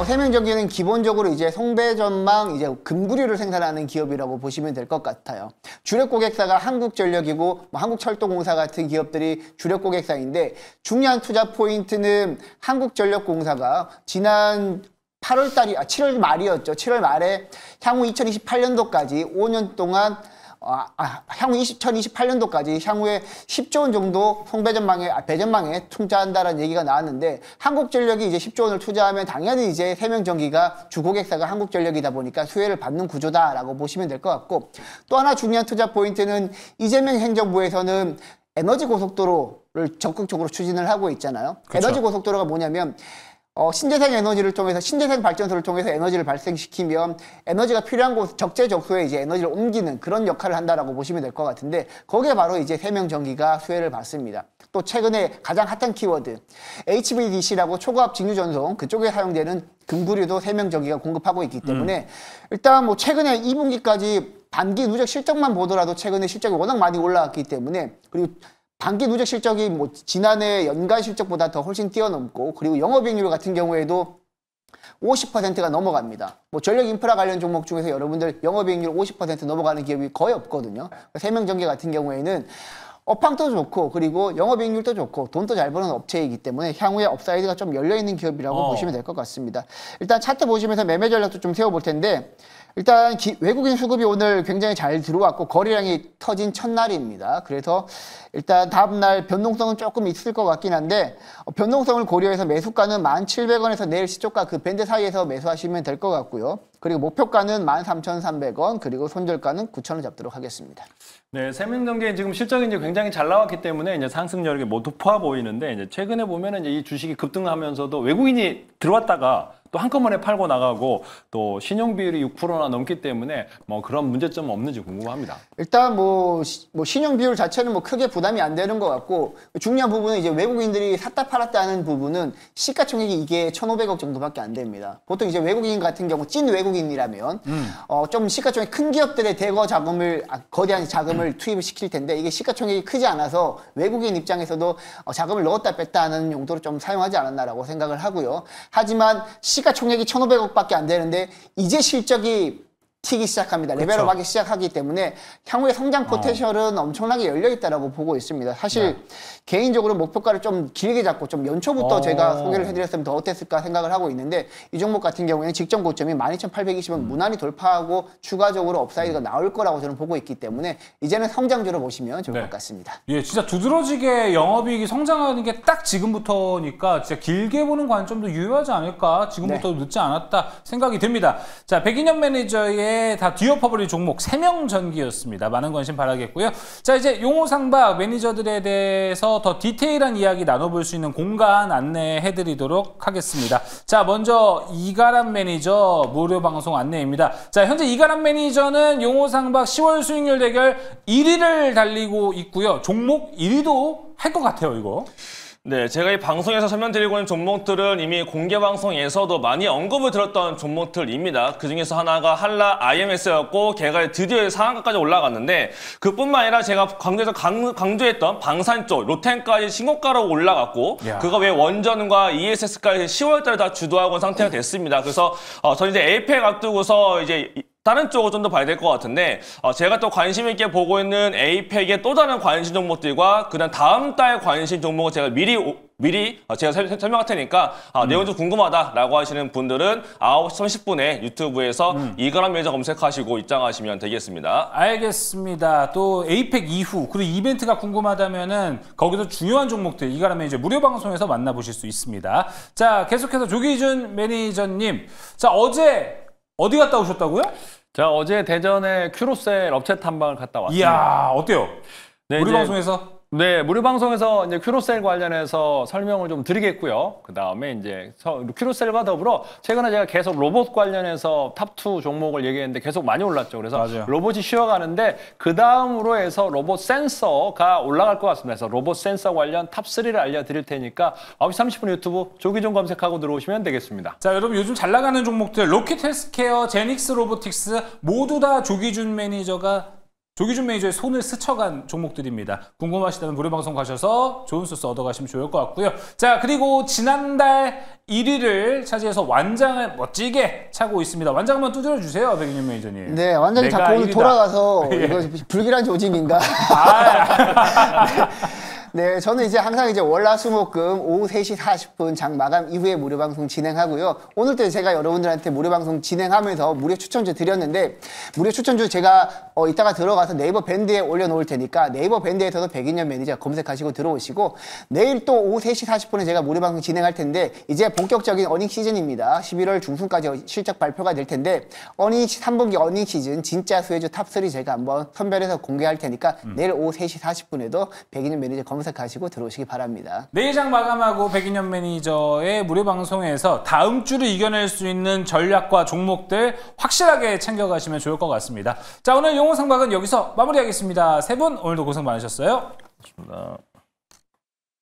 세명전기는 기본적으로 이제 송배전망, 이제 금구류를 생산하는 기업이라고 보시면 될 것 같아요. 주력 고객사가 한국전력이고 뭐 한국철도공사 같은 기업들이 주력 고객사인데, 중요한 투자 포인트는 한국전력공사가 지난 7월 말이었죠. 7월 말에 향후 2028년도까지 5년 동안 향후 2028년도까지 향후에 10조 원 정도 배전망에 투자한다라는 얘기가 나왔는데, 한국전력이 이제 10조 원을 투자하면 당연히 이제 세명전기가 주고객사가 한국전력이다 보니까 수혜를 받는 구조다라고 보시면 될 것 같고, 또 하나 중요한 투자 포인트는 이재명 행정부에서는 에너지 고속도로를 적극적으로 추진을 하고 있잖아요. 그쵸. 에너지 고속도로가 뭐냐면 신재생 에너지를 통해서, 신재생 발전소를 통해서 에너지를 발생시키면 에너지가 필요한 곳 적재적소에 이제 에너지를 옮기는 그런 역할을 한다라고 보시면 될 것 같은데, 거기에 바로 이제 세명전기가 수혜를 받습니다. 또 최근에 가장 핫한 키워드 HVDC라고 초고압 직류전송, 그쪽에 사용되는 금구류도 세명전기가 공급하고 있기 때문에 일단 뭐 최근에 2분기까지 반기 누적 실적만 보더라도 최근에 실적이 워낙 많이 올라왔기 때문에, 그리고 단기 누적 실적이 뭐 지난해 연간 실적보다 더 훨씬 뛰어넘고 그리고 영업이익률 같은 경우에도 50%가 넘어갑니다. 뭐 전력 인프라 관련 종목 중에서 여러분들 영업이익률 50% 넘어가는 기업이 거의 없거든요. 세명전기 같은 경우에는 업황도 좋고 그리고 영업이익률도 좋고 돈도 잘 버는 업체이기 때문에 향후에 업사이드가 좀 열려있는 기업이라고 보시면 될 것 같습니다. 일단 차트 보시면서 매매 전략도 좀 세워볼 텐데 일단 외국인 수급이 오늘 굉장히 잘 들어왔고 거래량이 터진 첫날입니다. 그래서 일단 다음날 변동성은 조금 있을 것 같긴 한데 변동성을 고려해서 매수가는 1,700원에서 내일 시초가 그 밴드 사이에서 매수하시면 될 것 같고요. 그리고 목표가는 13,300원 그리고 손절가는 9,000원 잡도록 하겠습니다. 네, 세명전기 지금 실적이 이제 굉장히 잘 나왔기 때문에 이제 상승 여력이 모두 포함 보이는데 이제 최근에 보면은 이제 이 주식이 급등하면서도 외국인이 들어왔다가 또 한꺼번에 팔고 나가고 또 신용 비율이 6%나 넘기 때문에 뭐 그런 문제점은 없는지 궁금합니다. 일단 뭐 신용 비율 자체는 뭐 크게 부담이 안 되는 것 같고 중요한 부분은 이제 외국인들이 샀다 팔았다 하는 부분은 시가총액이 이게 1,500억 정도밖에 안 됩니다. 보통 이제 외국인 같은 경우 찐 외국인이라면 좀 시가총액 큰 기업들의 대거 자금을 거대한 자금을 투입을 시킬 텐데 이게 시가총액이 크지 않아서 외국인 입장에서도 자금을 넣었다 뺐다 하는 용도로 좀 사용하지 않았나라고 생각을 하고요. 하지만 시가총액이 1,500억밖에 안 되는데 이제 실적이 튀기 시작합니다. 레벨업하기 시작하기 때문에 향후의 성장 포텐셜은 엄청나게 열려있다라고 보고 있습니다. 사실 개인적으로 목표가를 좀 길게 잡고 좀 연초부터 제가 소개를 해드렸으면 더 어땠을까 생각을 하고 있는데 이 종목 같은 경우에는 직전 고점이 12,820원 무난히 돌파하고 추가적으로 업사이드가 나올 거라고 저는 보고 있기 때문에 이제는 성장주로 보시면 좋을 것 같습니다. 예, 진짜 두드러지게 영업이익이 성장하는 게 딱 지금부터니까 진짜 길게 보는 관점도 유효하지 않을까 지금부터 늦지 않았다 생각이 듭니다. 자, 백인현 매니저의 다 뒤엎어버릴 종목 3명 전기였습니다. 많은 관심 바라겠고요. 자, 이제 용호상박 매니저들에 대해서 더 디테일한 이야기 나눠볼 수 있는 공간 안내해드리도록 하겠습니다. 자, 먼저 이가람 매니저 무료 방송 안내입니다. 자, 현재 이가람 매니저는 용호상박 10월 수익률 대결 1위를 달리고 있고요. 종목 1위도 할 것 같아요, 이거. 네, 제가 이 방송에서 설명드리고 있는 종목들은 이미 공개 방송에서도 많이 언급을 들었던 종목들입니다. 그중에서 하나가 한라 IMS였고 걔가 드디어 상한가까지 올라갔는데 그뿐만 아니라 제가 광주에서 강조했던 방산 쪽 롯텐까지 신고가로 올라갔고 그거 외에 원전과 ESS까지 10월 달에 다 주도하고 온 상태가 됐습니다. 그래서 저는 이제 에이펙 앞두고서 이제 다른 쪽을 좀 더 봐야 될 것 같은데 제가 또 관심 있게 보고 있는 에이펙의 또 다른 관심 종목들과 그다음 다음 달 관심 종목을 제가 미리 제가 설명할 테니까 내용 좀 궁금하다라고 하시는 분들은 9시 30분에 유튜브에서 이가람 매니저 검색하시고 입장하시면 되겠습니다. 알겠습니다. 또 에이펙 이후 그리고 이벤트가 궁금하다면은 거기서 중요한 종목들 이가람 매니저 무료 방송에서 만나보실 수 있습니다. 자, 계속해서 조기준 매니저님. 자, 어제 어디 갔다 오셨다고요? 자, 어제 대전에 큐로셀 업체 탐방을 갔다 왔습니다. 이야, 어때요? 네, 무료 방송에서? 네, 무료 방송에서 이제 큐로셀 관련해서 설명을 좀 드리겠고요. 그 다음에 이제 큐로셀과 더불어 최근에 제가 계속 로봇 관련해서 탑2 종목을 얘기했는데 계속 많이 올랐죠. 그래서 맞아요. 로봇이 쉬어가는데 그 다음으로 해서 로봇 센서가 올라갈 것 같습니다. 그래서 로봇 센서 관련 탑3를 알려드릴 테니까 9시 30분 유튜브 조기준 검색하고 들어오시면 되겠습니다. 자, 여러분 요즘 잘 나가는 종목들 로켓 헬스케어, 제닉스 로보틱스 모두 다 조기준 매니저의 손을 스쳐간 종목들입니다. 궁금하시다면 무료 방송 가셔서 좋은 소스 얻어가시면 좋을 것 같고요. 자, 그리고 지난달 1위를 차지해서 완장을 멋지게 차고 있습니다. 완장 한번 두드려 주세요, 백인현 매니저님. 네, 완전히 자꾸 오늘 1위다. 돌아가서 이거 불길한 조짐인가? 네, 저는 이제 항상 이제 월화수목금 오후 3시 40분 장 마감 이후에 무료 방송 진행하고요. 오늘도 제가 여러분들한테 무료 방송 진행하면서 무료 추천주 드렸는데 무료 추천주 제가 이따가 들어가서 네이버 밴드에 올려놓을 테니까 네이버 밴드에서도 백인현 매니저 검색하시고 들어오시고 내일 또 오후 3시 40분에 제가 무료 방송 진행할 텐데 이제 본격적인 어닝 시즌입니다. 11월 중순까지 실적 발표가 될 텐데 3분기 어닝 시즌 진짜 수혜주 탑3 제가 한번 선별해서 공개할 테니까 내일 오후 3시 40분에도 백인현 매니저 검색하시고 들어오시기 바랍니다. 내일 장 마감하고 백인현 매니저의 무료 방송에서 다음 주를 이겨낼 수 있는 전략과 종목들 확실하게 챙겨가시면 좋을 것 같습니다. 자, 오늘 용호상박은 여기서 마무리하겠습니다. 세 분 오늘도 고생 많으셨어요. 고맙습니다.